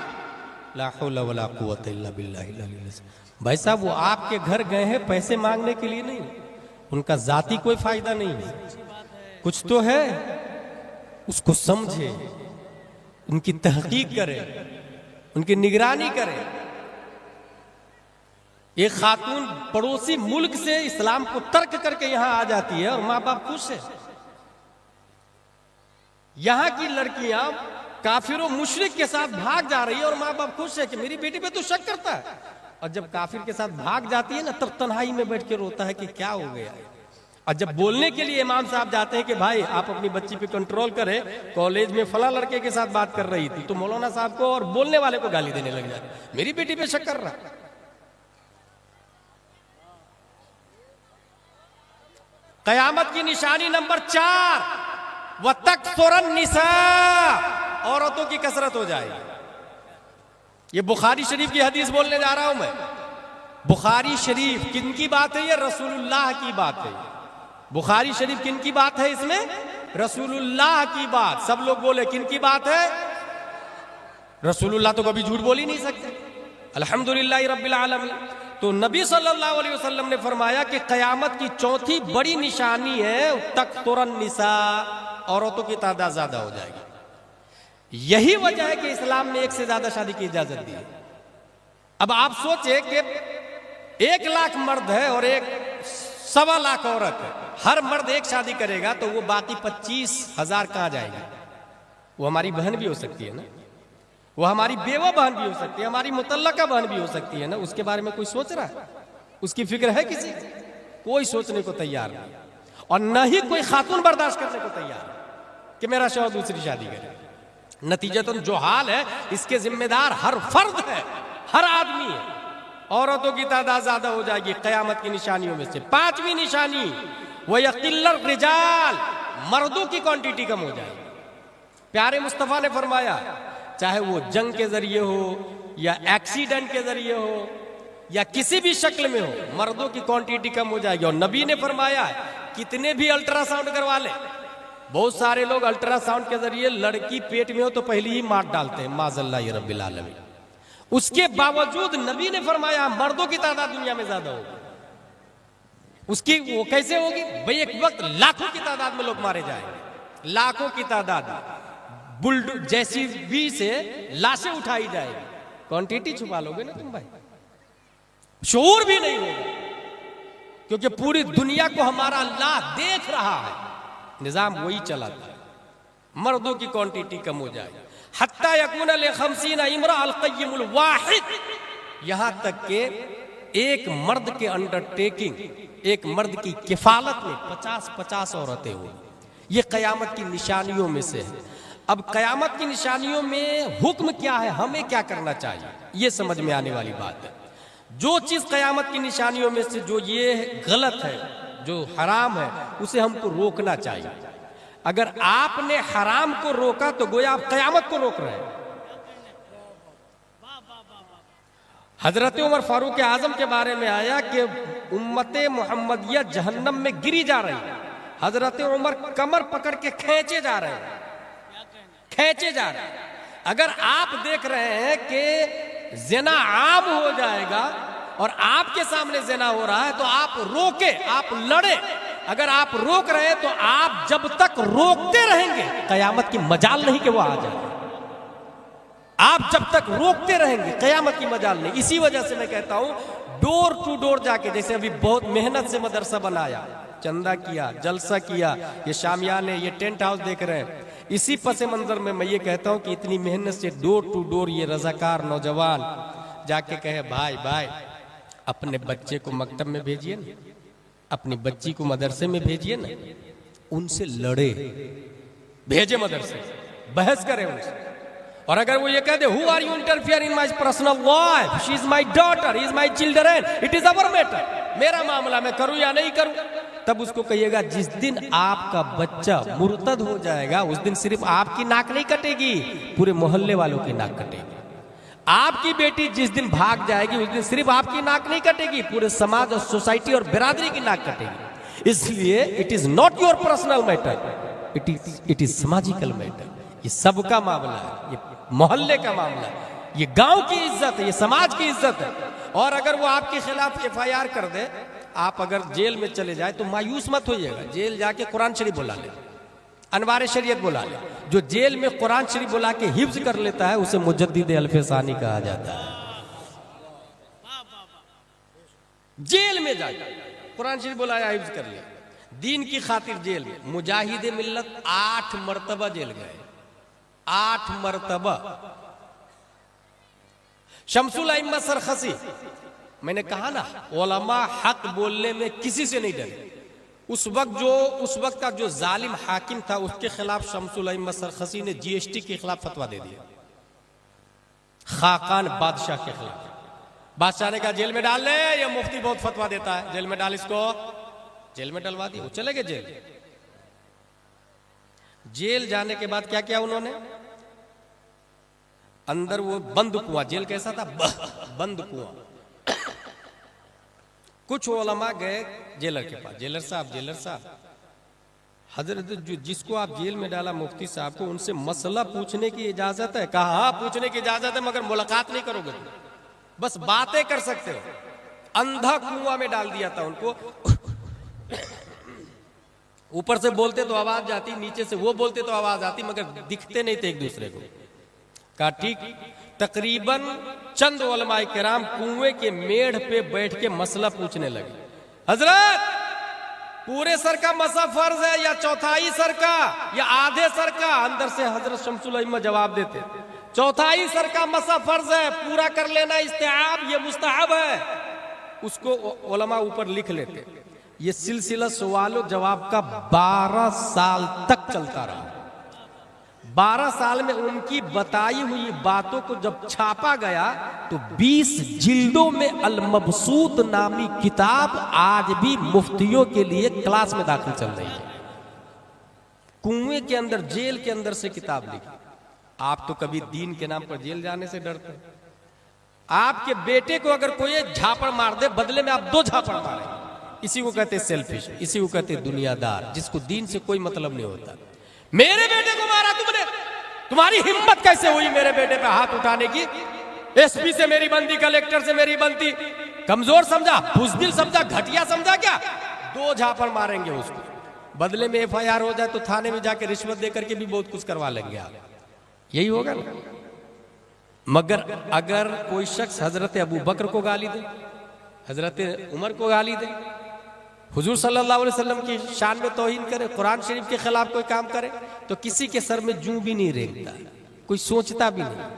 ला हौला वला कुव्वता इल्ला बिल्लाहिल अलील अज़ीम। भाई साहब वो आपके घर गए हैं पैसे मांगने के लिए नहीं, उनका जाती कोई फायदा नहीं है, कुछ तो है, उसको समझे, उनकी तहकीक करे, उनकी निगरानी करे। एक खातून पड़ोसी मुल्क से इस्लाम को तर्क करके यहां आ जाती है और माँ बाप खुश है। यहां की लड़कियां काफिरों मुशरिक के साथ भाग जा रही है और माँ बाप खुश है कि मेरी बेटी पे तो शक करता है। और जब काफिर के साथ भाग जाती है ना, तब तन्हाई में बैठ के रोता है कि क्या हो गया। और जब बोलने के लिए इमाम साहब जाते हैं कि भाई आप अपनी बच्ची पे कंट्रोल करें, कॉलेज में फला लड़के के साथ बात कर रही थी, तो मौलाना साहब को और बोलने वाले को गाली देने लग जाते, मेरी बेटी पे शक कर रहा। कयामत की निशानी नंबर 4, व तकसुरन निसा, औरतों की कसरत हो जाएगी। ये बुखारी शरीफ की हदीस बोलने जा रहा हूं मैं। बुखारी शरीफ किन की बात है? ये रसूलुल्लाह की बात है। बुखारी शरीफ किन की बात है? इसमें रसूलुल्लाह की बात। सब लोग बोले किन की बात है? रसूलुल्लाह तो कभी झूठ बोल ही नहीं सकते। अल्हम्दुलिल्लाह रब्बिल आलमीन। तो नबी सल्लल्लाहु अलैहि वसल्लम ने फरमाया कि कयामत की चौथी बड़ी निशानी है तकतुरन निसा, औरतों की तादाद ज्यादा हो जाएगी। यही वजह है कि इस्लाम ने 1 से ज्यादा शादी की इजाजत दी है। अब आप सोचे कि 1 लाख मर्द है और 1.25 लाख औरत है, हर मर्द एक शादी करेगा तो वो बाकी 25,000 कहां जाएगा? वो हमारी बहन भी हो सकती है ना, वो हमारी बेवा बहन भी हो सकती है, हमारी मुतल्लका बहन भी हो सकती है ना। उसके बारे में कोई सोच रहा है? उसकी फिक्र है किसी? कोई सोचने को तैयार नहीं, और न ही कोई खातून बर्दाश्त करने को तैयार है कि मेरा शौहर दूसरी शादी करे। नतीजतन जो हाल है इसके जिम्मेदार हर फर्द है, हर आदमी है। औरतों की तादाद ज्यादा हो जाएगी कयामत की निशानियों में से। पांचवी निशानी वह यकिल्लर रिजाल, मर्दों की क्वांटिटी कम हो जाएगी। प्यारे मुस्तफा ने फरमाया चाहे वो जंग के जरिए हो या एक्सीडेंट के जरिए हो या किसी भी शक्ल में हो, मर्दों की क्वांटिटी कम हो जाएगी। और नबी ने फरमाया कितने भी अल्ट्रासाउंड करवा ले, बहुत सारे लोग अल्ट्रासाउंड के जरिए लड़की पेट में हो तो पहले ही मार डालते हैं, माज़ल्लाह रब्बिल आलमीन। उसके बावजूद नबी ने फरमाया मर्दों की तादाद दुनिया में ज्यादा होगी। उसकी वो कैसे होगी भाई? एक वक्त लाखों की तादाद में लोग मारे जाएंगे, लाखों की तादाद, बुलडो जेसीबी से लाशें उठाई जाएगी। क्वांटिटी छुपा लोगे ना तुम भाई, शऊर भी नहीं होगा, क्योंकि पूरी दुनिया को हमारा अल्लाह देख रहा है, निजाम वही चलाता है। मर्दों की क्वांटिटी कम हो जाए, हत्ता यकून लिखमसीन इमरा अल क़य्यिमुल वाहिद, यहां तक के एक मर्द के अंडरटेकिंग, एक मर्द की किफालत में 50-50 औरतें हो। ये कयामत की निशानियों में से है। अब कयामत की निशानियों में हुक्म क्या है, हमें क्या करना चाहिए, ये समझ में आने वाली बात है। जो चीज कयामत की निशानियों में से जो ये गलत है, जो हराम है, उसे हमको रोकना चाहिए। अगर आपने हराम को रोका तो गोया आप कयामत को रोक रहे हैं। हजरत उमर फारूक आजम के बारे में आया कि उम्मते मोहम्मदिया जहन्नम में गिरी जा रही है। हजरत उमर कमर पकड़ के खींचे जा रहे हैं, खींचे जा रहे हैं। अगर आप देख रहे हैं कि ज़िना आम हो जाएगा और आपके सामने ज़िना हो रहा है तो आप रोके, आप लड़े। अगर आप रोक रहे हैं तो आप जब तक रोकते रहेंगे कयामत की मजाल नहीं कि वो आ जाए। आप जब तक रोकते रहेंगे कयामत की मजाल नहीं। इसी वजह से मैं कहता हूं डोर टू डोर जाके, जैसे अभी बहुत मेहनत से मदरसा बनाया, चंदा किया, जलसा किया, ये शामियाने, ये टेंट हाउस देख रहे हैं, इसी पस मंजर में मैं ये कहता हूं कि इतनी मेहनत से डोर टू डोर ये रजाकार नौजवान जाके कहे भाई भाई अपने बच्चे को मकतब में भेजिए ना, अपनी बच्ची को मदरसे में भेजिए ना, उनसे लड़े, भेजे मदरसे, बहस करें उनसे। और अगर वो ये कह दे who are you interfere in my personal life, she is my daughter, is my children, it is our matter, मेरा मामला मैं करूं या नहीं करूं, तब उसको कहिएगा जिस दिन आपका बच्चा मुर्तद हो जाएगा उस दिन सिर्फ आपकी नाक नहीं कटेगी, पूरे मोहल्ले वालों की नाक कटेगी। आपकी बेटी जिस दिन भाग जाएगी उस दिन सिर्फ आपकी नाक नहीं कटेगी, पूरे समाज और सोसाइटी और बिरादरी की नाक कटेगी। इसलिए it is not your personal matter, it is समाजिकल मैटर। ये सबका मामला है, ये मोहल्ले का मामला है, ये गांव की इज्जत है, ये समाज की इज्जत है। और अगर वो आपके खिलाफ FIR कर दे, आप अगर जेल में चले जाए तो मायूस मत होइएगा। जेल जाके कुरान शरीफ बुला ले, अनवार शरीयत बुला ले। जो जेल में कुरान शरीफ बुला के हिफ्ज कर लेता है उसे मुजद्दिद अल्फसानी कहा जाता है। जेल में जाके कुरान शरीफ बुलाया, हिफ्ज कर लिया, दीन की खातिर जेल में। मुजाहिद मिल्लत 8 मरतबा जेल गए, 8 मरतबा। शमसुल अइम्मा सरखसी, मैंने कहा ना उलमा हक बोलने में किसी से नहीं डरे। उस वक्त का जो जालिम हाकिम था उसके खिलाफ शमसुल अइम्मा सरखसी ने GST के खिलाफ फतवा दे दिया, खाकान बादशाह के खिलाफ। बादशाह ने कहा जेल में डाल ले, ये मुफ्ती बहुत फतवा देता है, जेल में डाल, इसको जेल में डलवा दिया। वो चले गए जेल। जेल जाने के बाद क्या किया उन्होंने, अंदर वो बंद कुआं, जेल कैसा था, बंद कुआं। कुछ उलमा गए जेलर के पास, जेलर साहब हजरत जिसको आप जेल में डाला मुफ्ती साहब को, उनसे मसला पूछने की इजाजत है? कहा हाँ पूछने की इजाजत है, मगर मुलाकात नहीं करोगे, बस बातें कर सकते हो। अंधा कुआं में डाल दिया था उनको। ऊपर से बोलते तो आवाज जाती, नीचे से वो बोलते तो आवाज आती, मगर दिखते नहीं थे एक दूसरे को। कहा ठीक। तकरीबन चंद उलमाए किराम कुएं के मेढ़ पे बैठ के मसला पूछने लगे, हजरत पूरे सर का मसा फर्ज है या चौथाई सर का या आधे सर का? अंदर से हजरत शमसुल अइम्मा जवाब देते, चौथाई सर का मसा फर्ज है, पूरा कर लेना इस्तेआब, ये मुस्तहब है। उसको उलमा ऊपर लिख लेते। ये सिलसिला सवालों जवाब का 12 साल तक चलता रहा। 12 साल में उनकी बताई हुई बातों को जब छापा गया तो 20 जिल्दों में अल-मबसूत नामी किताब आज भी मुफ्तियों के लिए क्लास में दाखिल चल रही है। कुएं के अंदर, जेल के अंदर से किताब लिखी। आप तो कभी दीन के नाम पर जेल जाने से डरते हैं? आपके बेटे को अगर कोई झापड़ मार दे, बदले में आप 2 झापड़ मारे। इसी को कहते सेल्फिश, इसी को कहते दुनियादार, जिसको दीन से कोई मतलब नहीं होता। मेरे बेटे को मारा तुमने, तुम्हारी हिम्मत कैसे हुई मेरे बेटे पे हाथ उठाने की? एसपी से मेरी बनती, कलेक्टर से मेरी बनती। कमजोर समझा, बुज़दिल समझा, घटिया समझा क्या? 2 झापड़ मारेंगे उसको, बदले में FIR हो जाए तो थाने में जाके रिश्वत देकर के भी बहुत कुछ करवा लेंगे आप। यही होगा ना। मगर अगर कोई शख्स हजरत अबू बकर को गाली दे, हजरत उमर को गाली दे, हुजूर सल्लल्लाहु अलैहि वसल्लम की शान में तौहीन करे, कुरान शरीफ के खिलाफ कोई काम करे, तो किसी के सर में जूं भी नहीं रेंगता, कोई सोचता भी नहीं।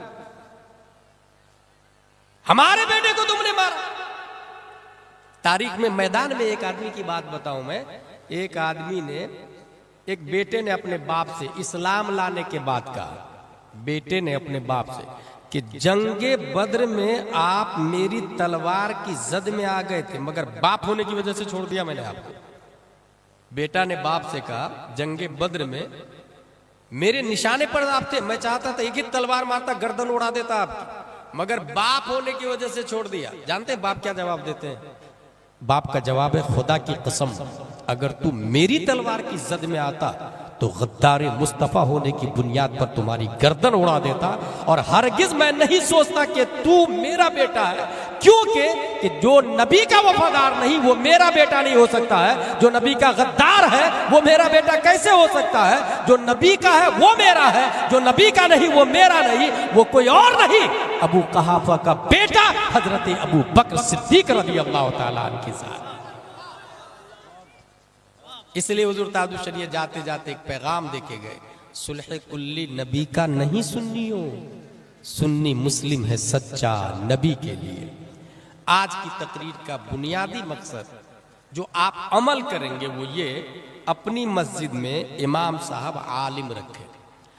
हमारे बेटे को तुमने मारा। तारीख में मैदान में एक आदमी की बात बताऊं मैं। एक आदमी ने, एक बेटे ने अपने बाप से इस्लाम लाने के बाद कहा, बेटे ने अपने बाप से कि जंगे बद्र में आप मेरी तलवार की जद में आ गए थे, मगर बाप होने की वजह से छोड़ दिया मैंने आपको। बेटा ने बाप से कहा, जंगे बद्र में मेरे निशाने पर आप थे, मैं चाहता था एक ही तलवार मारता, गर्दन उड़ा देता आपकी, मगर बाप होने की वजह से छोड़ दिया। जानते हैं बाप क्या जवाब देते हैं? बाप का जवाब है, खुदा की कसम, अगर तू मेरी तलवार की जद में आता तो गद्दारे मुस्तफा होने की बुनियाद पर तुम्हारी गर्दन उड़ा देता, और हरगिज मैं नहीं सोचता कि तू मेरा बेटा है, क्योंकि कि जो नबी का वफादार नहीं वो मेरा बेटा नहीं हो सकता है, जो नबी का गद्दार है वो मेरा बेटा कैसे हो सकता है? जो नबी का है वो मेरा है, जो नबी का नहीं वो मेरा नहीं, वो कोई और नहीं, अबू कहाफा का बेटा हजरत अबू बकर सिद्दीक रज़ियल्लाहु ताला अन्हु के साथ। इसलिए हुजूर ताजुश शरीयत जाते जाते एक पैगाम देके गए, सुलह कुल्ली नबी का नहीं सुन्नियों, सुन्नी मुस्लिम है सच्चा नबी के लिए। आज की तकरीर का बुनियादी मकसद जो आप अमल करेंगे वो ये, अपनी मस्जिद में इमाम साहब आलिम रखें।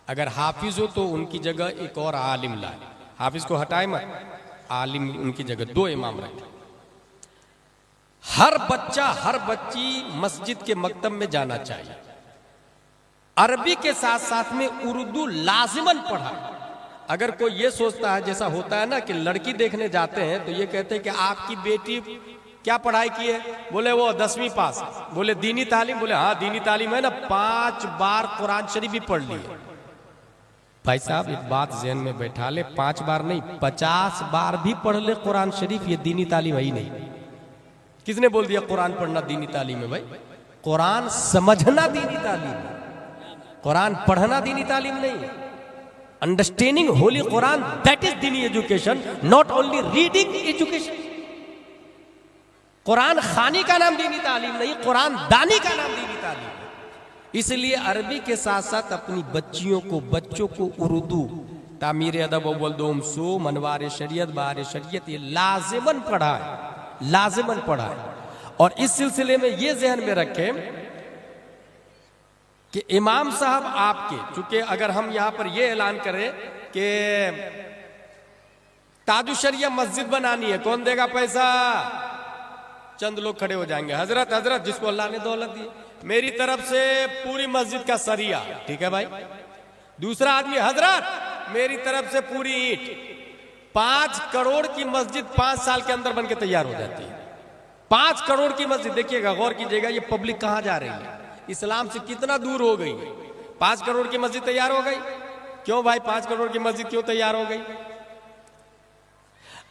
अगर हाफिज हो तो उनकी जगह एक और आलिम लाए, हाफिज को हटाए मत, आलिम उनकी जगह 2 इमाम रखें। हर बच्चा, हर बच्ची मस्जिद के मकतब में जाना चाहिए। अरबी के साथ साथ में उर्दू लाजिमन पढ़ाए। अगर कोई ये सोचता है, जैसा होता है ना कि लड़की देखने जाते हैं तो ये कहते हैं कि आपकी बेटी क्या पढ़ाई की है, बोले वो 10वीं पास, बोले दीनी तालीम, बोले हाँ दीनी तालीम है ना, 5 बार कुरान शरीफ भी पढ़ ली है। भाई साहब एक बात ज़हन में बैठा ले, 5 बार नहीं 50 बार भी पढ़ ले कुरान शरीफ, ये दीनी तालीम है ही नहीं। किसने बोल दिया कुरान पढ़ना दीनी तालीम है? भाई कुरान समझना दीनी तालीम है, कुरान पढ़ना दीनी तालीम नहीं। Understanding holy Quran, that is दीनी education, not only reading education. Quran खानी का नाम दीनी तालीम नहीं, कुरान दानी का नाम दीनी तालीम है। इसलिए अरबी के साथ साथ अपनी बच्चियों को, बच्चों को उर्दू, तामीर अदब अव्वल दोम सो, मनवार शरीयत, बार शरीयत, ये लाजिमन पढ़ाए, लाजिमन पढ़ाए। और इस सिलसिले में ये ज़हन में रखें कि इमाम साहब आपके, चूंकि अगर हम यहां पर ये ऐलान करें कि ताजुश शरीयत मस्जिद बनानी है, कौन देगा पैसा? चंद लोग खड़े हो जाएंगे, हजरत हजरत जिसको अल्लाह ने दौलत दी, मेरी तरफ से पूरी मस्जिद का सरिया, ठीक है भाई। दूसरा आदमी, हजरत मेरी तरफ से पूरी ईंट। 5 करोड़ की मस्जिद 5 साल के अंदर बनके तैयार हो जाती है। 5 करोड़ की मस्जिद, देखिएगा, गौर कीजिएगा, ये पब्लिक कहां जा रही है, इस्लाम से कितना दूर हो गई। 5 करोड़ की मस्जिद तैयार हो गई, क्यों भाई 5 करोड़ की मस्जिद क्यों तैयार हो गई?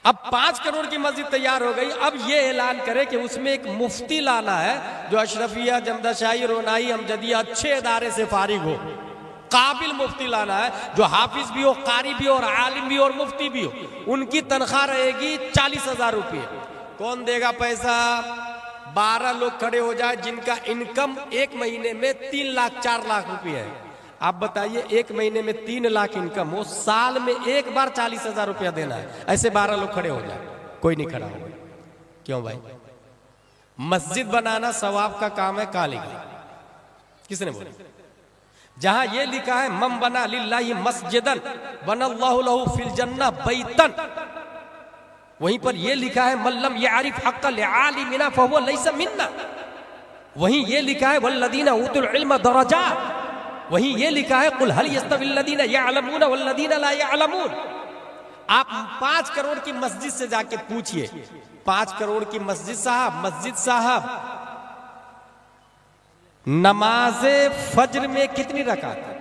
अब 5 करोड़ की मस्जिद तैयार हो गई, अब ये ऐलान करे कि उसमें एक मुफ्ती लाना है जो अशरफिया, जमदाशाही, रोनाई, अमजदिया अच्छे इदारे से फारिग हो, काबिल मुफ्ती लाना है जो हाफिज भी हो, कारी भी हो, और आलिम भी हो, और मुफ्ती भी हो। उनकी तनख्वाह रहेगी 40,000 रुपये। कौन देगा पैसा? 12 लोग खड़े हो जाए जिनका इनकम एक महीने में 3 लाख 4 लाख रुपये है। आप बताइए, एक महीने में 3 लाख इनकम हो, साल में एक बार 40,000 रुपया देना है, ऐसे 12 लोग खड़े हो जाए, कोई नहीं खड़ा होगा। क्यों भाई? मस्जिद बनाना सवाब का काम है, काली किसने बोला? जहां ये लिखा है मम बना लिल्लाहि मस्जिदन बनल्लाहु लहू फिल जन्नह बैतन, वहीं पर ये लिखा है मल्लम यारिफ हक़्क़ल आलिमिना फहुवा लैसा मिन्ना। वहीं ये लिखा है वल्लदीना उतुल इल्म दरजात, वहीं ये लिखा है कुल हल यस्तविल लदीना यअलमून वल्लदीना ला यअलमून। आप 5 करोड़ की मस्जिद से जाके पूछिए, 5 करोड़ की मस्जिद साहब नमाजे फज्र में कितनी रकात है?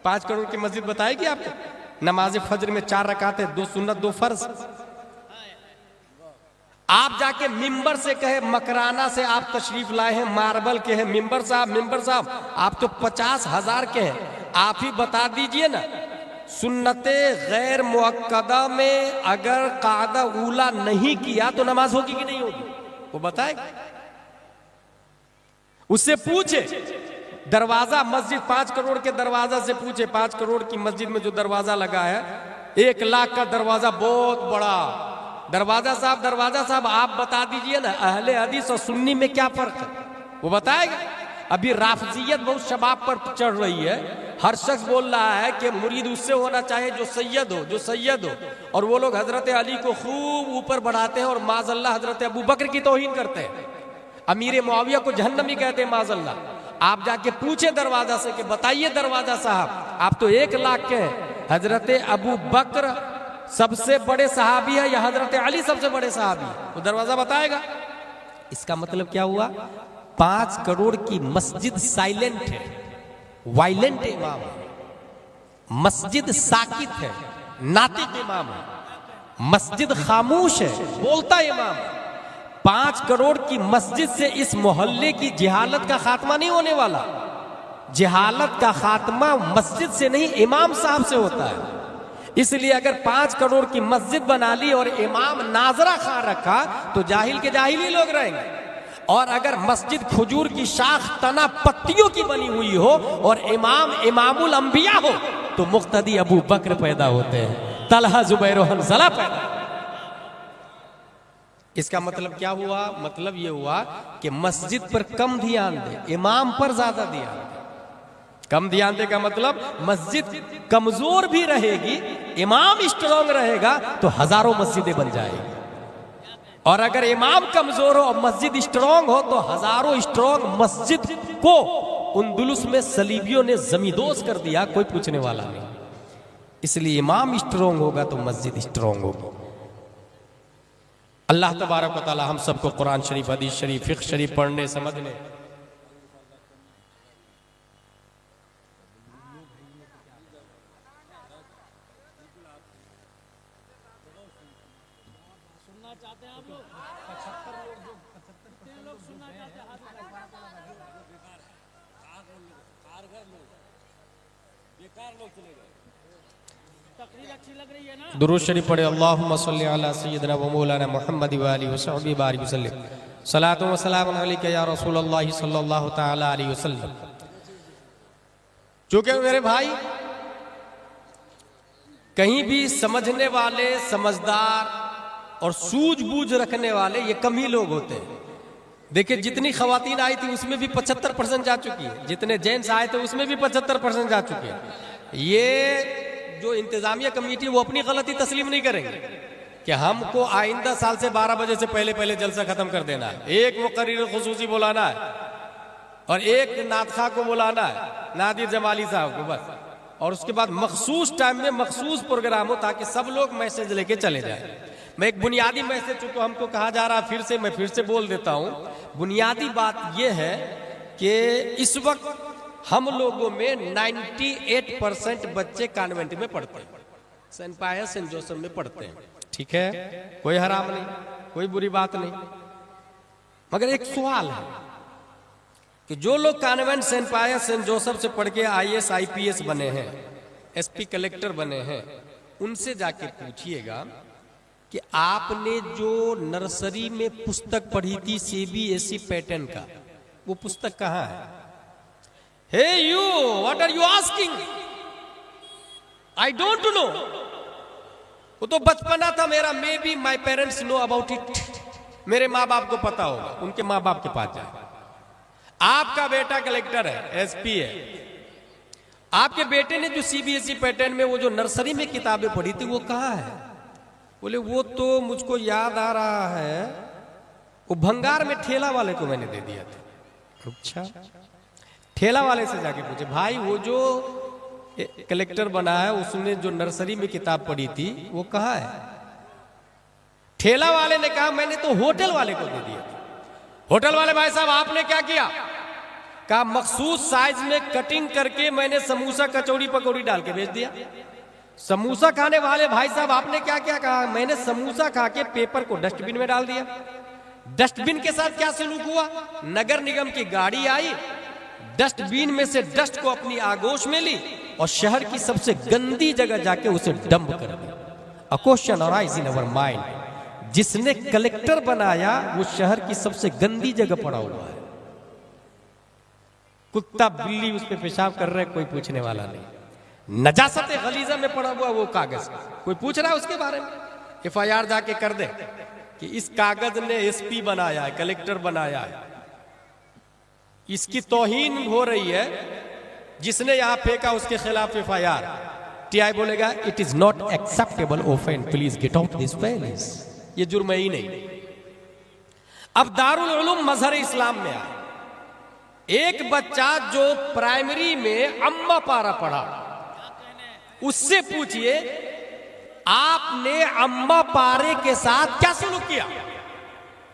5 करोड़ की मस्जिद बताएगी आपको? नमाज फज्र में 4 रकात है, 2 सुन्नत 2 फर्ज। आप जाके मिंबर से कहे, मकराना से आप तशरीफ लाए हैं, मार्बल के हैं मिंबर साहब आप तो 50,000 के हैं, आप ही बता दीजिए ना, सुन्नते गैर मुअक्कदा में अगर कादा ऊला नहीं किया तो नमाज होगी कि नहीं होगी? वो बताएगा। उससे पूछे दरवाजा मस्जिद 5 करोड़ के दरवाजा से पूछे, 5 करोड़ की मस्जिद में जो दरवाजा लगा है 1 लाख का दरवाजा, बहुत बड़ा दरवाजा साहब आप बता दीजिए ना, अहले हदीस और सुन्नी में क्या फर्क है? वो बताएगा। अभी राफजियत बहुत शबाब पर चढ़ रही है, हर शख्स बोल रहा है कि मुरीद उससे होना चाहिए जो सैयद हो, और वो लोग हजरत अली को खूब ऊपर बढ़ाते हैं और माज़ल्लाह हजरत अबू बकर की तौहीन करते हैं, अमीर मुआविया को जहन्नमी कहते हैं माज़ल्लाह। आप जाके पूछे दरवाजा से कि बताइए दरवाजा साहब, आप तो 1 लाख के हैं, हजरत अबू बकर सबसे बड़े सहाबी है या हजरत अली सबसे बड़े सहाबी? वो दरवाजा बताएगा। इसका मतलब क्या हुआ? 5 करोड़ की मस्जिद साइलेंट है, वायलेंट इमाम है, मस्जिद साकित है, नातिक इमाम है, मस्जिद खामोश है, बोलता इमाम है। 5 करोड़ की मस्जिद से इस मोहल्ले की जिहालत का खात्मा नहीं होने वाला। जिहालत का खात्मा मस्जिद से नहीं, इमाम साहब से होता है। इसलिए अगर 5 करोड़ की मस्जिद बना ली और इमाम नाजरा खां रखा तो जाहिल के जाहिल ही लोग रहेंगे, और अगर मस्जिद खजूर की शाख तना पत्तियों की बनी हुई हो और इमाम इमामुल अंबिया हो तो मुक्तदी अबू बकर पैदा होते हैं, तलहा जुबैर हंज़ला पैदा। इसका मतलब क्या हुआ? मतलब ये हुआ कि मस्जिद पर कम ध्यान दे, इमाम पर ज्यादा ध्यान दे। कम ध्यान दे का मतलब मस्जिद कमजोर भी रहेगी, इमाम स्ट्रांग रहेगा तो हजारों मस्जिदें बन जाएगी, और अगर इमाम कमजोर हो और मस्जिद स्ट्रांग हो तो हजारों स्ट्रांग मस्जिद को उंदुलुस में सलीबियों ने जमींदोज कर दिया, कोई पूछने वाला नहीं। इसलिए इमाम स्ट्रांग होगा तो मस्जिद स्ट्रांग होगी। अल्लाह तबारक व तआला हम सबको कुरान शरीफ, हदीस शरीफ, फिक्र शरीफ पढ़ने समझने, दुरूद शरीफ पढ़े। अल्लाहुम्मा सल्ली अला सय्यिदिना व मौलाना मुहम्मद व आलिहि व सहबिहि बारिक वसल्लम। सलातु व सलाम अलैका या रसूलल्लाह सल्लल्लाहु तआला अलैहि वसल्लम। चूंकि मेरे भाई कहीं भी समझने वाले, समझदार और सूझबूझ रखने वाले ये कम ही लोग होते हैं। देखिए जितनी खवातीन आई थी उसमें भी 75% जा चुकी है, जितने जेंट्स आए थे उसमें भी 75% जा चुके हैं। ये जो इंतजामिया कमेटी वो अपनी गलती तस्लीम नहीं करेंगे कि हमको आइंदा साल से 12 बजे से पहले जलसा खत्म कर देना है, एक मुकर्रिर खुसूसी बुलाना है और एक नातखा को बुलाना है, नादिर जमाली साहब को बस, और उसके बाद मखसूस टाइम में मखसूस प्रोग्राम हो ताकि सब लोग मैसेज लेके चले जाए। मैं एक बुनियादी मैसेज, चूंकि हमको कहा जा रहा है मैं फिर से बोल देता हूँ। बुनियादी बात यह है कि इस वक्त हम लोगों में 98% बच्चे कॉन्वेंट में पढ़ते हैं, सेंट पायस सेंट जोसेफ में पढ़ते हैं। ठीक है, कोई हराम नहीं, कोई बुरी बात नहीं, मगर एक सवाल है कि जो लोग कॉन्वेंट सेंट पायस सेंट जोसेफ से पढ़ के IAS IPS बने हैं, SP कलेक्टर बने हैं, उनसे जाके पूछिएगा कि आपने जो नर्सरी में पुस्तक पढ़ी थी CBSE पैटर्न का, वो पुस्तक कहाँ है? Hey you, what are you asking? I don't know. वो तो बचपना था मेरा, may be my parents know about it. मेरे माँ बाप को पता होगा, उनके माँ बाप के पास जाए। आपका बेटा कलेक्टर है, SP है, आपके बेटे ने जो सीबीएसई पैटर्न में वो जो नर्सरी में किताबें पढ़ी थी वो कहाँ है? बोले वो तो मुझको याद आ रहा है, वो भंगार में ठेला वाले को मैंने दे दिया था। अच्छा, ठेला वाले से जाके पूछे, भाई वो जो कलेक्टर बना है उसने जो नर्सरी में किताब पढ़ी थी वो कहाँ है? ठेला वाले ने कहा मैंने तो होटल वाले को दे दिया था। होटल वाले भाई साहब आपने क्या किया? कहा मखसूस साइज में कटिंग करके मैंने समोसा कचौड़ी पकौड़ी डाल के बेच दिया। समोसा खाने वाले भाई साहब आपने क्या क्या कहा? मैंने समोसा खा के पेपर को डस्टबिन में डाल दिया। डस्टबिन के साथ क्या सलूक हुआ? नगर निगम की गाड़ी आई, डस्टबिन में से डस्ट को अपनी आगोश में ली और शहर की सबसे गंदी जगह जाके उसे डंप कर दिया। A question arise in our mind, जिसने कलेक्टर बनाया वो शहर की सबसे गंदी जगह पड़ा हुआ है। कुत्ता बिल्ली उस पे पेशाब कर रहे, कोई पूछने वाला नहीं। नजासत गलीजा में पड़ा हुआ वो कागज, कोई पूछ रहा है उसके बारे में? एफआईआर जाके कर दे कि इस कागज ने एसपी बनाया है, कलेक्टर बनाया है, इसकी तौहीन हो रही है, जिसने यहां फेंका उसके खिलाफ एफआईआर। टीआई बोलेगा it is not acceptable offence, please get out this palace. ये जुर्म ही नहीं। अब दारुल उलूम मजहर इस्लाम में आया, एक बच्चा जो प्राइमरी में अम्मा पारा पढ़ा, उससे पूछिए आपने अम्मा पारे के साथ क्या सलूक किया?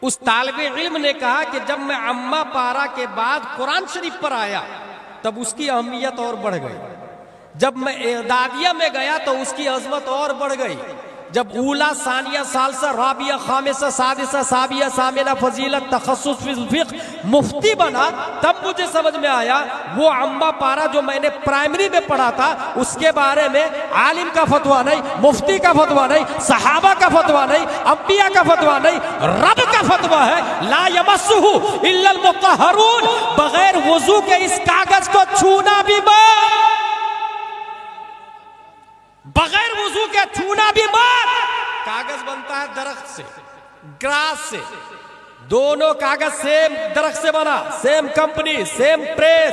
उस तालिबे इल्म ने कहा कि जब मैं अम्मा पारा के बाद कुरान शरीफ पर आया तब उसकी अहमियत और बढ़ गई। जब मैं एदादिया में गया तो उसकी अजमत और बढ़ गई। जब ऊला सानिया सालसा राबिया खामिसा सादिसा साबिया सामिना फजीलत तखस्सुस फिल फिक्ह मुफ्ती बना, तब मुझे समझ में आया वो अम्मा पारा जो मैंने प्राइमरी में पढ़ा था उसके बारे में आलिम का फतवा नहीं, मुफ्ती का फतवा नहीं, सहाबा का फतवा नहीं, अंबिया का फतवा नहीं, रब का फतवा है। ला यमस्सुहु इल्लल मुतहहरून, बगैर वुजू के इस कागज को छूना भी मत, बगैर वुजू के छूना भी मत। कागज बनता है दरख्त से, ग्रास से, दोनों कागज सेम दरख्त से बना, सेम कंपनी, सेम प्रेस,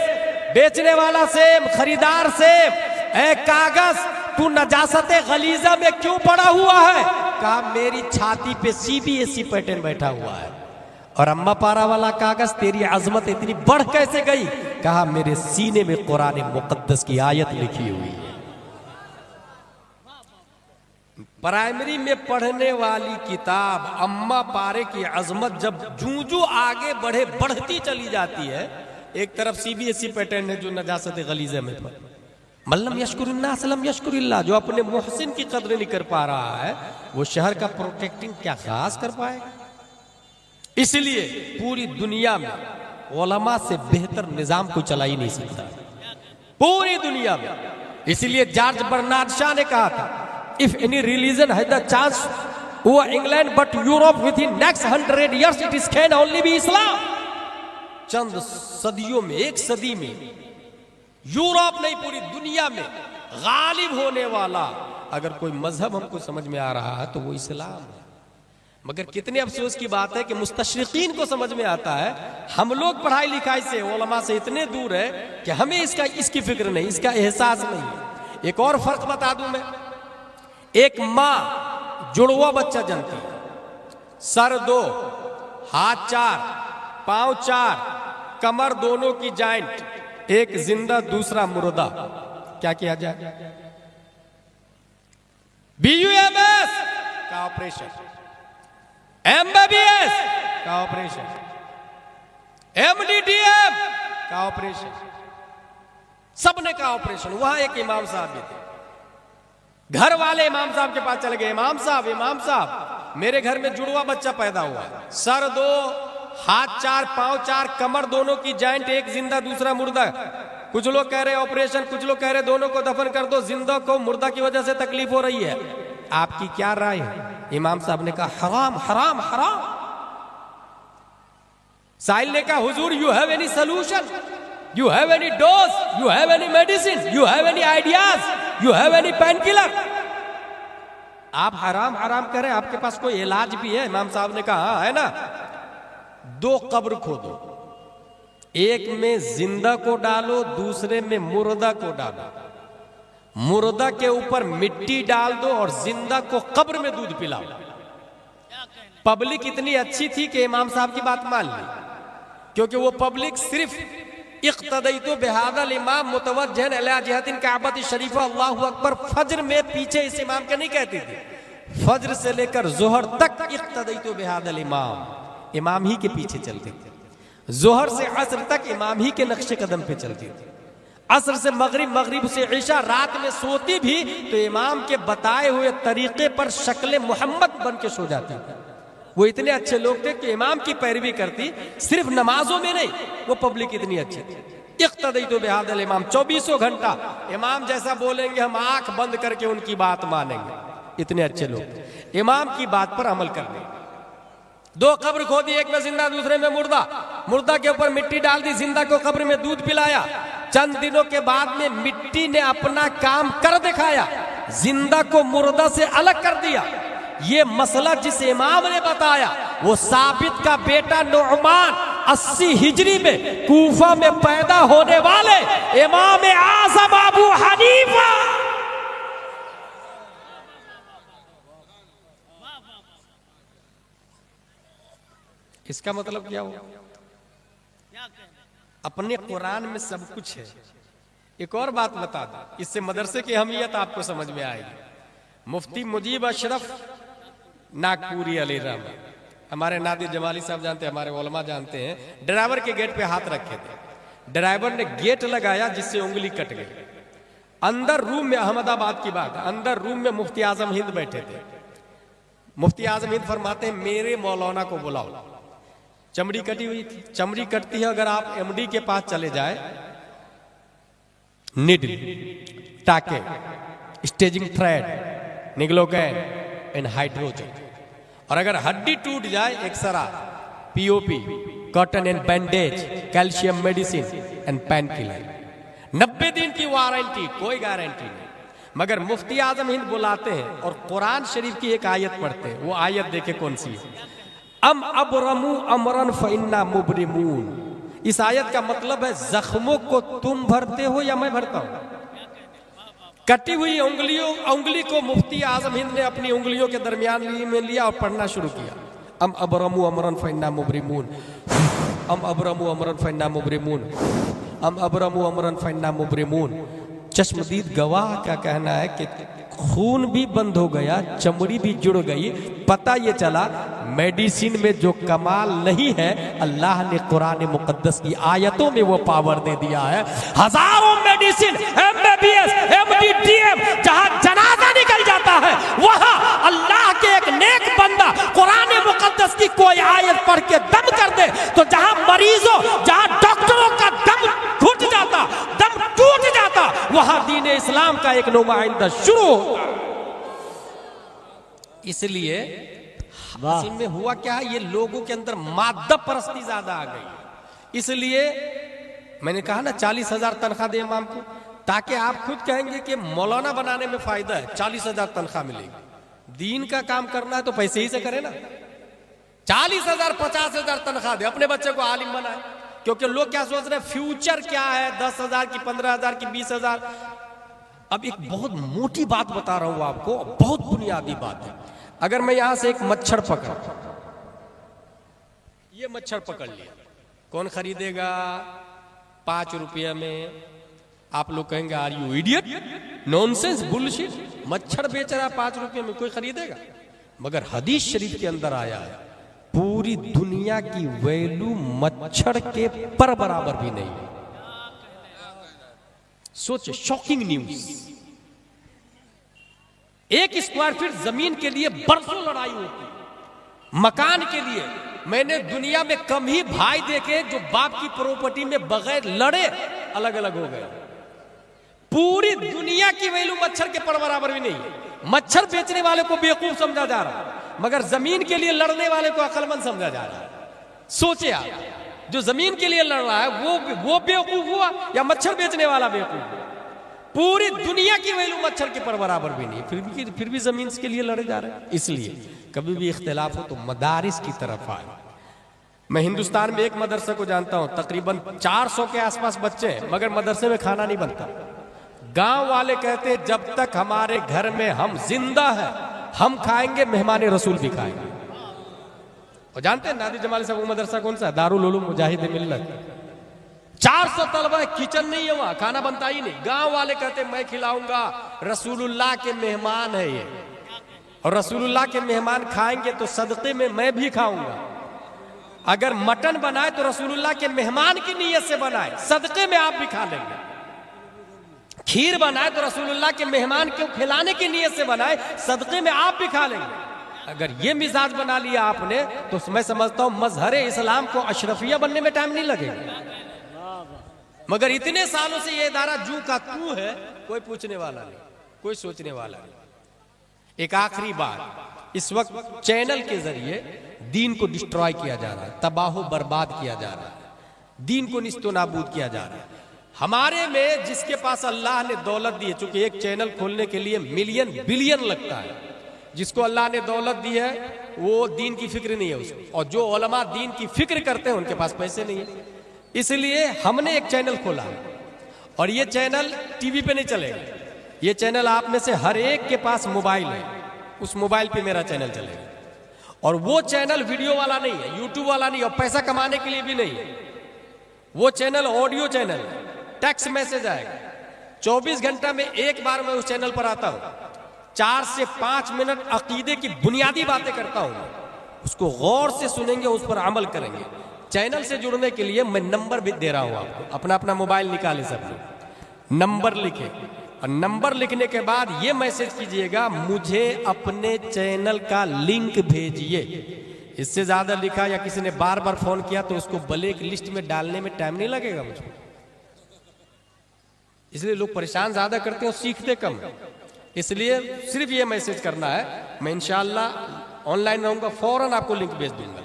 बेचने वाला सेम, खरीदार सेम। ए कागज तू नजासत गलीजा में क्यों पड़ा हुआ है? कहा मेरी छाती पे सीबीएसई पैटर्न बैठा हुआ है। और अम्मा पारा वाला कागज तेरी अजमत इतनी बढ़ कैसे गई? कहा मेरे सीने में कुरान मुकद्दस की आयत लिखी हुई है। प्राइमरी में पढ़ने वाली किताब अम्मा पारे की अजमत जब जूं जूं आगे बढ़े बढ़ती चली जाती है। एक तरफ सीबीएसई पैटर्न है जो नजासत गलीज़े में पढ़, मल्लम यशकुरिन्नास लम यशकुरिल्लाह, जो अपने मोहसिन की कदर नहीं कर पा रहा है वो शहर का प्रोटेक्टिंग क्या खास कर पाएगा? इसलिए पूरी दुनिया में उलमा से बेहतर निजाम कोई चला ही नहीं सकता, पूरी दुनिया में। इसलिए जॉर्ज बर्नार्ड शॉ ने कहा था if any religion has the chance over England but Europe within next 100 years it is can only be Islam। चंद सदियों में, एक सदी में यूरोप नहीं पूरी दुनिया में गालिब होने वाला अगर कोई मजहब हमको समझ में आ रहा है तो वो इस्लाम है। मगर कितने अफसोस की बात है कि मुस्तशरिकीन को समझ में आता है, हम लोग पढ़ाई लिखाई से उलमा से इतने दूर है कि हमें इसकी फिक्र नहीं, इसका एहसास नहीं। एक और फर्क बता दूं मैं, एक मां जुड़वा बच्चा जनती है, सर 2, हाथ 4, पांव 4, कमर दोनों की जॉइंट, एक जिंदा दूसरा मुर्दा, क्या किया जाए? BUMS का ऑपरेशन, MBBS का ऑपरेशन, MDDM का ऑपरेशन, सबने का ऑपरेशन। वहां एक इमाम साहब भी थे, घर वाले इमाम साहब के पास चले गए, इमाम साहब मेरे घर में जुड़वा बच्चा पैदा हुआ, सर 2, हाथ 4, पांव 4, कमर दोनों की जॉइंट, एक जिंदा दूसरा मुर्दा। कुछ लोग कह रहे ऑपरेशन, कुछ लोग कह रहे दोनों को दफन कर दो, जिंदा को मुर्दा की वजह से तकलीफ हो रही है। आपकी क्या राय है? इमाम साहब ने कहा हराम हराम हराम। साहिल ने कहा हुजूर you have any solution, you have any dose, you have any medicine, you have any ideas, you have any pain killer? आप हराम हराम करें, आपके पास कोई इलाज भी है? इमाम साहब ने कहा है ना, 2 कब्र खोदो, एक में जिंदा को डालो, दूसरे में मुर्दा को डालो। मुर्दा के ऊपर मिट्टी डाल दो और जिंदा को कब्र में दूध पिलाओ। पब्लिक इतनी अच्छी थी कि इमाम साहब की बात मान ली, क्योंकि वो पब्लिक सिर्फ इक़्तदैतु बिहादल इमाम मुतवज्जिहन इला जिहतिन काबत शरीफा अल्लाहु अकबर फज्र में पीछे इस इमाम के नहीं कहती थी। फज्र से लेकर जोहर तक इक़्तदैतु बिहादल इमाम, इमाम ही के पीछे चलती थी। जोहर से असर तक इमाम ही के नक्शे कदम पे चलती थी। असर से मगरिब, मगरिब से इशा, रात में सोती भी तो इमाम के बताए हुए तरीके पर शक्ल मोहम्मद बन के सो जाती थी। वो इतने अच्छे लोग थे कि इमाम की पैरवी करती, सिर्फ नमाजों में नहीं, वो पब्लिक इतनी अच्छी थी। इक़्तदैतु बिहादल इमाम, 24 घंटा इमाम जैसा बोलेंगे हम आंख बंद करके उनकी बात मानेंगे। इतने अच्छे लोग इमाम की बात पर अमल करने। दो कब्र खोदी, एक में जिंदा दूसरे में मुर्दा। मुर्दा के ऊपर मिट्टी डाल दी, जिंदा को कब्र में दूध पिलाया। चंद दिनों के बाद में मिट्टी ने अपना काम कर दिखाया, जिंदा को मुर्दा से अलग कर दिया। ये मसला जिस इमाम ने बताया वो साबित का बेटा नुअमान 80 हिजरी में कूफा में पैदा होने वाले इमाम आज़म अबू हनीफा। इसका मतलब क्या हुआ? अपने कुरान में सब कुछ है। एक और बात बता दूं, इससे मदरसे की अहमियत आपको समझ में आएगी। मुफ्ती मुजीब अशरफ नागपुरी अली रहमा, हमारे नादिर जमाली साहब जानते हैं, हमारे उलमा जानते हैं, ड्राइवर के गेट पे हाथ रखे थे। ड्राइवर ने गेट लगाया जिससे उंगली कट गई। अंदर रूम में, अहमदाबाद की बात, अंदर रूम में मुफ्ती आजम हिंद बैठे थे। मुफ्ती आजम हिंद फरमाते हैं मेरे मौलाना को बुलाओ। चमड़ी कटी हुई थी, चमड़ी कटती है अगर आप एमडी के पास चले जाए, निडल, टाके, stitching thread, lignocaine and hydrogen, और अगर हड्डी टूट जाए X ray, POP, cotton and bandage, calcium medicine and painkiller. 90 दिन की वारंटी, कोई गारंटी नहीं। मगर मुफ्ती आजम हिंद बुलाते हैं और कुरान शरीफ की एक आयत पढ़ते हैं। वो आयत देखे कौन सी है? अम अबरमू अमरन फइन्ना मुबरिमून। इस आयत का मतलब है जख्मों को तुम भरते हो या मैं भरता हूं। कटी हुई उंगली को मुफ्ती आजम हिंद ने अपनी उंगलियों के दरमियान में लिया और पढ़ना शुरू किया। अम अबरमू अमरन फइन्ना मुबरिमून, अम अबरमू अमरन फइन्ना मुबरिमून, अम अबरमू अमरन फइन्ना मुबरिमून। चश्मदीद गवाह का कहना है कि खून भी बंद हो गया, चमड़ी भी जुड़ गई। पता ये चला मेडिसिन में जो कमाल नहीं है, अल्लाह ने कुरान मुकद्दस की आयतों में वो पावर दे दिया है। हजारों मेडिसिन, एमबीबीएस, एमडी, डीएम, जहां जनाजा निकल जाता है, वहां अल्लाह के एक नेक बंदा कुरान मुकद्दस की कोई आयत पढ़ के दम कर दे, तो जहां मरीजों, जहां डॉक्टरों का दम घुट जाता, दम टूट जाता, वहां दीन इस्लाम का एक नुमाइंदा शुरू होगा। इसलिए हासिल में हुआ क्या है, ये लोगों के अंदर मादा परस्ती ज्यादा आ गई। इसलिए मैंने कहा ना 40,000 तनख्वाह दे इमाम को, ताकि आप खुद कहेंगे कि मौलाना बनाने में फायदा है, 40,000 तनख्वाह मिलेगी। दीन का काम करना है तो पैसे ही से करे ना। 40,000 50,000 तनख्वाह दे, अपने बच्चे को आलिम बनाए। क्योंकि लोग क्या सोच रहे हैं, फ्यूचर क्या है, 10,000 की, 15,000 की, 20,000। अब एक बहुत मोटी बात बता रहा हूं आपको, बहुत बुनियादी बात है। अगर मैं यहां से एक मच्छर पकड़, ये मच्छर पकड़ लिया, कौन खरीदेगा? 5 रुपये में। आप लोग कहेंगे are you idiot, nonsense, bullshit, मच्छर बेच रहा 5 रुपये में, कोई खरीदेगा? मगर हदीस शरीफ के अंदर आया है पूरी दुनिया की वैल्यू मच्छर के पर बराबर भी नहीं है। सोचे, शॉकिंग न्यूज। 1 स्क्वायर फीट जमीन के लिए बरसों लड़ाई होती। मकान के लिए मैंने दुनिया में कम ही भाई देखे जो बाप की प्रॉपर्टी में बगैर लड़े अलग अलग हो गए। पूरी दुनिया की वैल्यू मच्छर के पर बराबर भी नहीं है। मच्छर बेचने वाले को बेवकूफ समझा जा रहा है, मगर जमीन के लिए लड़ने वाले को अक्लमंद समझा जा रहा है। सोचे आप, जो जमीन के लिए लड़ रहा है वो बेवकूफ हुआ या मच्छर बेचने वाला बेवकूफ हुआ? पूरी दुनिया की वैल्यू मच्छर के पर बराबर भी नहीं, फिर भी जमीन के लिए लड़े जा रहे हैं। इसलिए कभी भी इख्तिलाफ हो तो मदारिस की तरफ आए। मैं हिंदुस्तान में एक मदरसे को जानता हूं, तकरीबन 400 के आसपास बच्चे हैं, मगर मदरसे में खाना नहीं बनता। गांव वाले कहते हैं जब तक हमारे घर में हम जिंदा हैं हम खाएंगे, मेहमान रसूल भी खाएंगे। और जानते हैं नादी जमाली साहब वो मदरसा कौन सा है? दारुल उलूम मुजाहिद मिल्लत। 400 तलबा, किचन नहीं है वहां, खाना बनता ही नहीं। गांव वाले कहते मैं खिलाऊंगा, रसूलुल्लाह के मेहमान है ये, और रसूलुल्लाह के मेहमान खाएंगे तो सदक़े में मैं भी खाऊंगा। अगर मटन बनाए तो रसूलुल्लाह के मेहमान की नीयत से बनाए, सदक़े में आप भी खा लेंगे। खीर बनाए तो रसूलुल्लाह के मेहमान को खिलाने की नीयत से बनाए, सदक़े में आप भी खा लेंगे। अगर ये मिजाज बना लिया आपने तो मैं समझता हूं मजहर इस्लाम को अशरफिया बनने में टाइम नहीं लगेगा। मगर इतने सालों से ये इदारा जू का तू है, कोई पूछने वाला नहीं, कोई सोचने वाला नहीं। एक आखिरी बात, इस वक्त चैनल के जरिए दीन को डिस्ट्रॉय किया जा रहा है, तबाह बर्बाद किया जा रहा है, दीन को निस्तो नाबूद किया जा रहा है। हमारे में जिसके पास अल्लाह ने दौलत दी है, चूंकि एक चैनल खोलने के लिए मिलियन बिलियन लगता है, जिसको अल्लाह ने दौलत दी है वो दीन की फिक्र नहीं है उसको, और जो उलमा दीन की फिक्र करते हैं उनके पास पैसे नहीं है। इसलिए हमने एक चैनल खोला है, और ये चैनल टीवी पे नहीं चलेगा। ये चैनल आप में से हर एक के पास मोबाइल है, उस मोबाइल पे मेरा चैनल चलेगा। और वो चैनल वीडियो वाला नहीं है, यूट्यूब वाला नहीं, और पैसा कमाने के लिए भी नहीं है। वो चैनल ऑडियो चैनल है, टेक्स्ट मैसेज आएगा। 24 घंटा में एक बार मैं उस चैनल पर आता हूं, 4 से 5 मिनट अकीदे की बुनियादी बातें करता हूं, उसको गौर से सुनेंगे, उस पर अमल करेंगे। चैनल से जुड़ने के लिए मैं नंबर भी दे रहा हूं आपको, अपना अपना मोबाइल निकाले सब लोग, नंबर लिखे, और नंबर लिखने के बाद ये मैसेज कीजिएगा मुझे अपने चैनल का लिंक भेजिए। इससे ज्यादा लिखा या किसी ने बार बार फोन किया तो उसको ब्लैक लिस्ट में डालने में टाइम नहीं लगेगा मुझे। इसलिए लोग परेशान ज्यादा करते हैं और सीखते कम। इसलिए सिर्फ ये मैसेज करना है, मैं इंशाअल्लाह ऑनलाइन रहूंगा, फौरन आपको लिंक भेज दूंगा।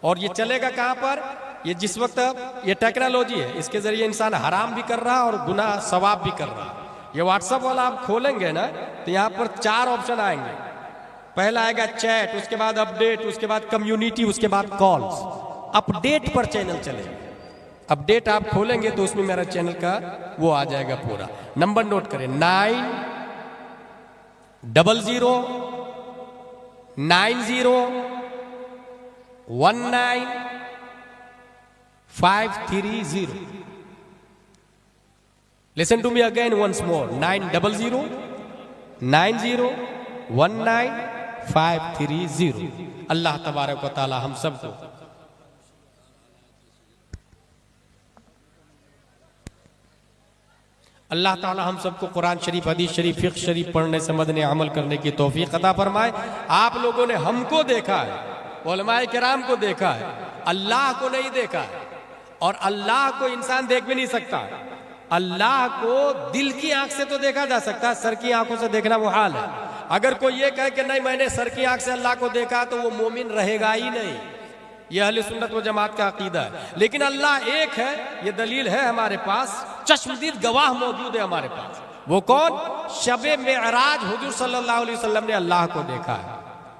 और ये चलेगा कहां पर? ये जिस वक्त ये टेक्नोलॉजी है, इसके जरिए इंसान हराम भी कर रहा है और गुनाह सवाब भी कर रहा है। ये व्हाट्सएप वाला आप खोलेंगे ना तो यहाँ पर 4 ऑप्शन आएंगे। पहला आएगा चैट, उसके बाद अपडेट, उसके बाद कम्युनिटी, उसके बाद कॉल्स। अपडेट पर चैनल चलेगा। अपडेट आप खोलेंगे तो उसमें मेरा चैनल का वो आ जाएगा पूरा। नंबर नोट करें, 90090195330। Listen to me again once more, 90090195330। अल्लाह तबारक व तआला हम सबको अल्लाह ताला हम सबको कुरान शरीफ, हदीस शरीफ, फिक़्ह शरीफ पढ़ने, समझने, अमल करने की तौफीक अता फरमाए। आप लोगों ने हमको देखा है, उलमाए किराम को देखा है, अल्लाह को नहीं देखा है। और अल्लाह को इंसान देख भी नहीं सकता। अल्लाह को दिल की आंख से तो देखा जा सकता है, सर की आंखों से देखना मुहाल है। अगर कोई ये कहे कि नहीं मैंने सर की आंख से अल्लाह को देखा तो वो मोमिन रहेगा ही नहीं। यह अहले सुन्नत व जमात का अकीदा है। लेकिन अल्लाह एक है, ये दलील है हमारे पास, चश्मदीद गवाह मौजूद है हमारे पास। वो कौन? शबे मेअराज हुजूर सल्लल्लाहु अलैहि वसल्लम ने अल्लाह को देखा है,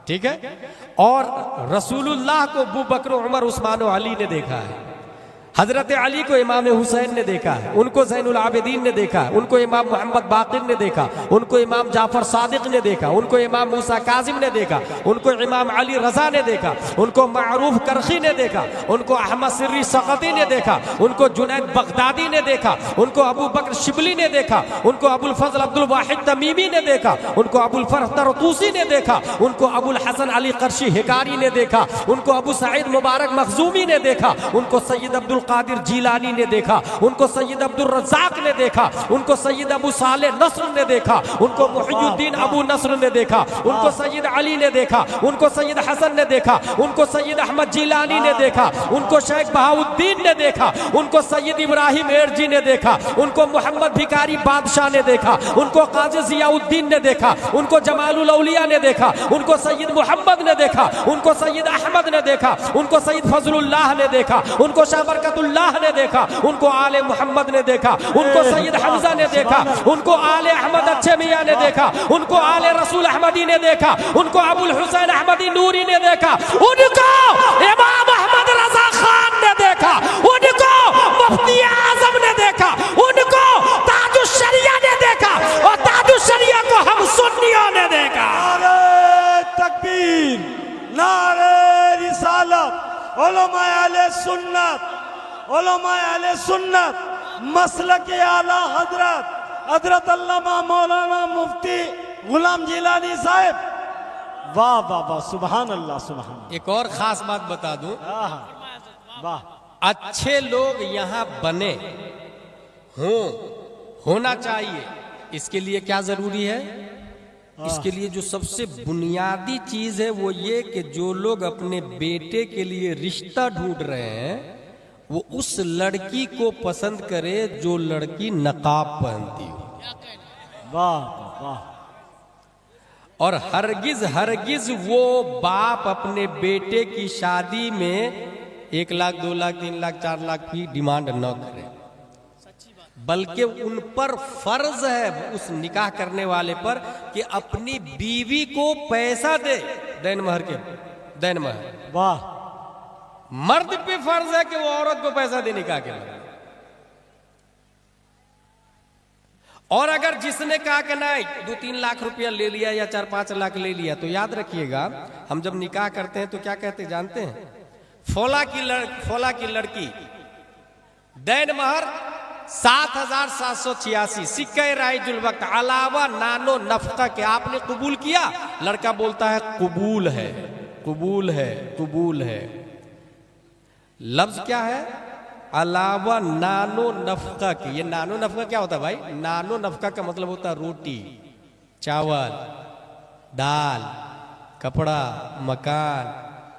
ठीक है। और रसूलुल्लाह को अबू बकर, उमर, उस्मान और अली ने देखा है। हजरत अली को इमाम हुसैन ने देखा है, उनको ज़ैनुल आबिदीन ने देखा है, उनको इमाम मोहम्मद बाकिर ने देखा, उनको इमाम जाफर सादिक ने देखा, उनको इमाम मूसा काजिम ने देखा, उनको इमाम अली रजा ने देखा, उनको मारूफ करखी ने देखा, उनको अहमद सिर्री सक़ती ने देखा, उनको जुनैद बगदादी ने देखा, उनको अबू बकर शिबली ने देखा, उनको अबुल फजल अब्दुल वाहिद तमीमी ने देखा, उनको अबुल फरह तरतूसी ने देखा, उनको अबुल हसन अली कर्शी हिकारी ने देखा, उनको अबू सईद मुबारक मखजूमी ने देखा, उनको सैयद अब्दुल कादिर जीलानी ने देखा, उनको सैयद अब्दुल रज़ाक ने देखा, उनको सैयद अबू साले नस्र ने देखा, उनको मुहियुद्दीन अबू नस्र ने देखा, उनको सैयद अली ने देखा, उनको सैयद हसन ने देखा, उनको सैयद अहमद जीलानी ने देखा, उनको शेख बहाउद्दीन ने देखा, उनको सैयद इब्राहिम एरजी ने देखा, उनको मोहम्मद भिकारी बादशाह ने देखा, उनको काजी जियाउद्दीन ने देखा, उनको जमालुल औलिया ने देखा, उनको सैयद मोहम्मद ने देखा, उनको सैयद अहमद ने देखा, उनको सैयद फजलुल्लाह ने देखा, उनको शाह बरकतुल्लाह ने देखा, उनको आले मोहम्मद ने देखा, उनको सैयद हमजा ने देखा, उनको आले अहमद अच्छे मियां ने देखा, उनको आले रसूल अहमदी ने देखा, उनको अबुल हुसैन अहमदी नूरी ने देखा, उनको इमाम अहमद रजा ने देखा, उनको मुफ्ती आजम ने देखा, उनको ताजुश्शरिया ने देखा, और ताजुश्शरिया को हम सुन्नियों ने देखा। नारे तकबीर, नारे रिसालत, उलमाए अहले सुन्नत, उलमाए अहले सुन्नत, मसलक आला हजरत हजरत अल्लामा मौलाना मुफ्ती गुलाम जिलानी साहब। वाह वाह वाह, सुभान अल्लाह सुभान अल्लाह। एक और खास बात बता दूं, वाह, अच्छे लोग यहाँ बने होना चाहिए। इसके लिए क्या जरूरी है? इसके लिए जो सबसे बुनियादी चीज है वो ये कि जो लोग अपने बेटे के लिए रिश्ता ढूंढ रहे हैं वो उस लड़की को पसंद करे जो लड़की नकाब पहनती हो। वाह वाह, और हरगिज हरगिज वो बाप अपने बेटे की शादी में 1 लाख 2 लाख 3 लाख 4 लाख की डिमांड न करे, बल्कि उन पर फर्ज है उस निकाह करने वाले पर कि अपनी बीवी को पैसा दे, दैन महर के दैन महर। वाह, मर्द पे फर्ज है कि वो औरत को पैसा दे निकाह के लिए। और अगर जिसने कहा कि नहीं 2-3 लाख रुपया ले लिया या 4-5 लाख ले लिया, तो याद रखिएगा हम जब निकाह करते हैं तो क्या कहते जानते हैं? फौला की लड़की दैन महर 7,786 सिक्के राइजुल वक्त अलावा नानो नफका के आपने कबूल किया? लड़का बोलता है कबूल है, कबूल है, कबूल है। लफ्ज क्या है? अलावा नानो नफका की। ये नानो नफका क्या होता है भाई? नानो नफका का मतलब होता है रोटी, चावल, दाल, कपड़ा, मकान,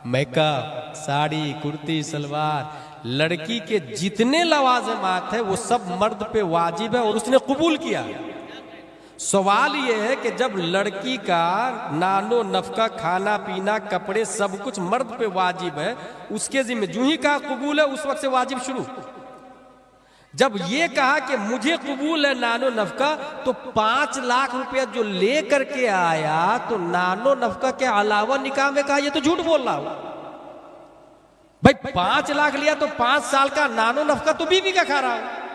मेकअप, साड़ी, कुर्ती, सलवार। लड़की के जितने लवाज़िमात है वो सब मर्द पे वाजिब है और उसने कबूल किया। सवाल ये है कि जब लड़की का नानो नफका, खाना पीना, कपड़े सब कुछ मर्द पे वाजिब है, उसके जिम्मे जो ही कहा कबूल है उस वक्त से वाजिब शुरू। जब ये कहा कि मुझे कबूल है नानो नफका, तो 5 लाख रुपया जो ले करके आया तो नानो नफका के अलावा निकाह में कहा ये तो झूठ बोल रहा हूं भाई। 5 लाख लिया तो 5 साल का नानो नफका तो बीवी का खा रहा हूं।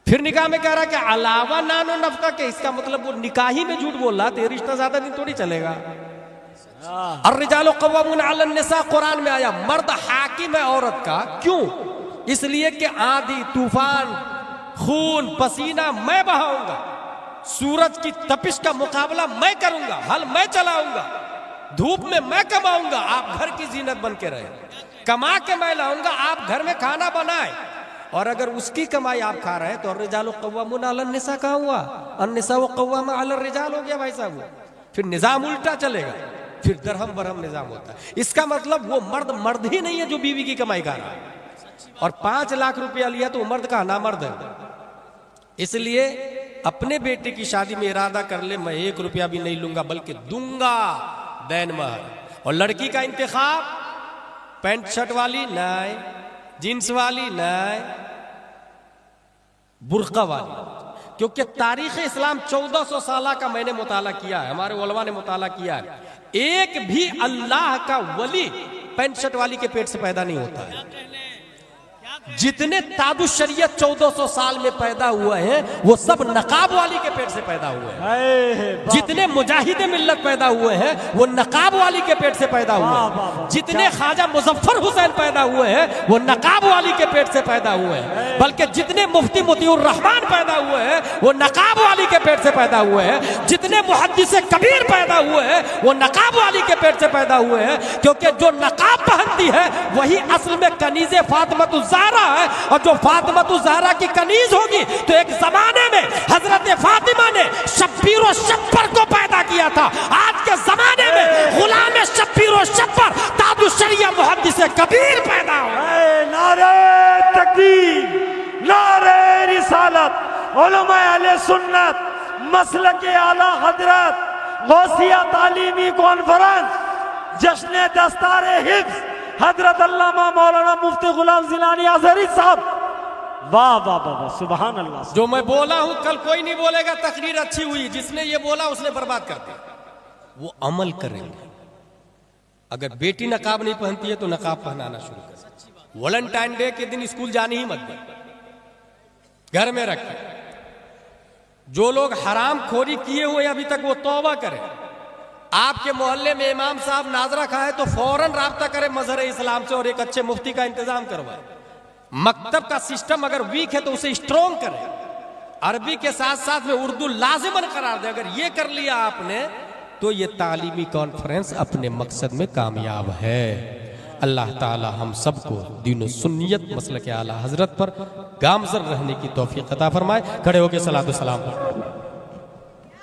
फिर निकाह में कह रहा कि अलावा नानो नफका के, इसका मतलब वो निकाही में झूठ बोल रहा, तो ये रिश्ता ज्यादा दिन थोड़ी चलेगा। अर्रिजालु क़व्वामून अलन निसा कुरान में आया, मर्द हाकिम है औरत का। क्यों? इसलिए कि आंधी, तूफान, खून, पसीना मैं बहाऊंगा, सूरज की तपिश का मुकाबला मैं करूंगा, हल मैं चलाऊंगा, धूप में मैं कमाऊंगा, आप घर की जीनत बन के रहे, कमा के मैं लाऊंगा, आप घर में खाना बनाए। और अगर उसकी कमाई आप खा रहे हैं तो अर्रिजालु क़व्वामून अलन निसा कहाँ हुआ? अन्निसाउ क़व्वामा अल रिजाल हो गया भाई साहब। फिर निजाम उल्टा चलेगा, फिर दरहम बरहम निजाम होता है। इसका मतलब वो मर्द ही नहीं है जो बीवी की कमाई खा रहा है। और 5 लाख रुपया लिया तो मर्द का नामर्द है। इसलिए अपने बेटे की शादी में इरादा कर ले मैं 1 रुपया भी नहीं लूंगा बल्कि दूंगा दैन महर। और लड़की का इंतखाब पैंट शर्ट वाली नहीं, जींस वाली नहीं, बुर्का वाली। क्योंकि तारीख इस्लाम 1400 साल का मैंने मुताला किया है, हमारे उलमा ने मुताला किया है, एक भी अल्लाह का वली पैंट शर्ट वाली के पेट से पैदा नहीं होता है। जितने तादुश्शरियत 1400 साल में पैदा हुए हैं वो सब नकाब वाली के पेट से पैदा हुए हैं। जितने मुजाहिद मिल्लत पैदा हुए हैं वो नकाब वाली के पेट से पैदा हुए हैं। जितने ख्वाजा मुजफ्फर हुसैन पैदा हुए हैं वो नकाब वाली के पेट से पैदा हुए हैं। बल्कि जितने मुफ्ती मोतियुर रहमान पैदा हुए हैं वो नकाब वाली के पेट से पैदा हुए हैं। जितने मुहद्दिस कबीर पैदा हुए हैं वो नकाब वाली के पेट से पैदा हुए हैं। क्योंकि जो नकाब पहनती है वही असल में कनीज़े फातिमा ज़हरा है, और जो फातिमा ज़हरा की कनीज होगी तो एक जमाने में हजरत फातिमा ने शब्बीर और शब्बर को पैदा किया था। आज के जमाने में गुलाम शब्बीर और शब्बर तादुश्शरिया मुहद्दिस कबीर पैदा हो। नारे तकबीर, नारे रिसालत, उलमाए अहले सुन्नत, मसलक आला हजरत, गौसिया तालीमी कॉन्फ्रेंस, जश्न दस्तार हिफ्ज़ हजरत अल्लामा मौलाना मुफ्ती गुलाम जिलानी अज़हरी साहब। वाह वाह वाह, सुभान अल्लाह। जो मैं बोला हूं कल कोई नहीं बोलेगा तकरीर अच्छी हुई, जिसने ये बोला उसने बर्बाद कर दिया। वो अमल करेंगे। अगर बेटी नकाब नहीं पहनती है तो नकाब पहनाना शुरू करें। वैलेंटाइन डे के दिन स्कूल जाने ही मत दे, घर में रखें। जो लोग हराम खोरी किए हुए अभी तक वो तौबा करें। आपके मोहल्ले में इमाम साहब नाजरा खाए तो फौरन राब्ता करें मजहर इस्लाम से और एक अच्छे मुफ्ती का इंतजाम करवाएं। मकतब का सिस्टम अगर वीक है तो उसे स्ट्रॉन्ग करें। अरबी के साथ साथ में उर्दू लाजिमन करार दे। अगर ये कर लिया आपने तो ये तालीमी कॉन्फ्रेंस अपने मकसद में कामयाब है। अल्लाह ताला हम सबको दीन सुन्नियत मसलक आला हजरत पर गामजन रहने की तौफीक अता फरमाए। खड़े होकर सलातो सलाम।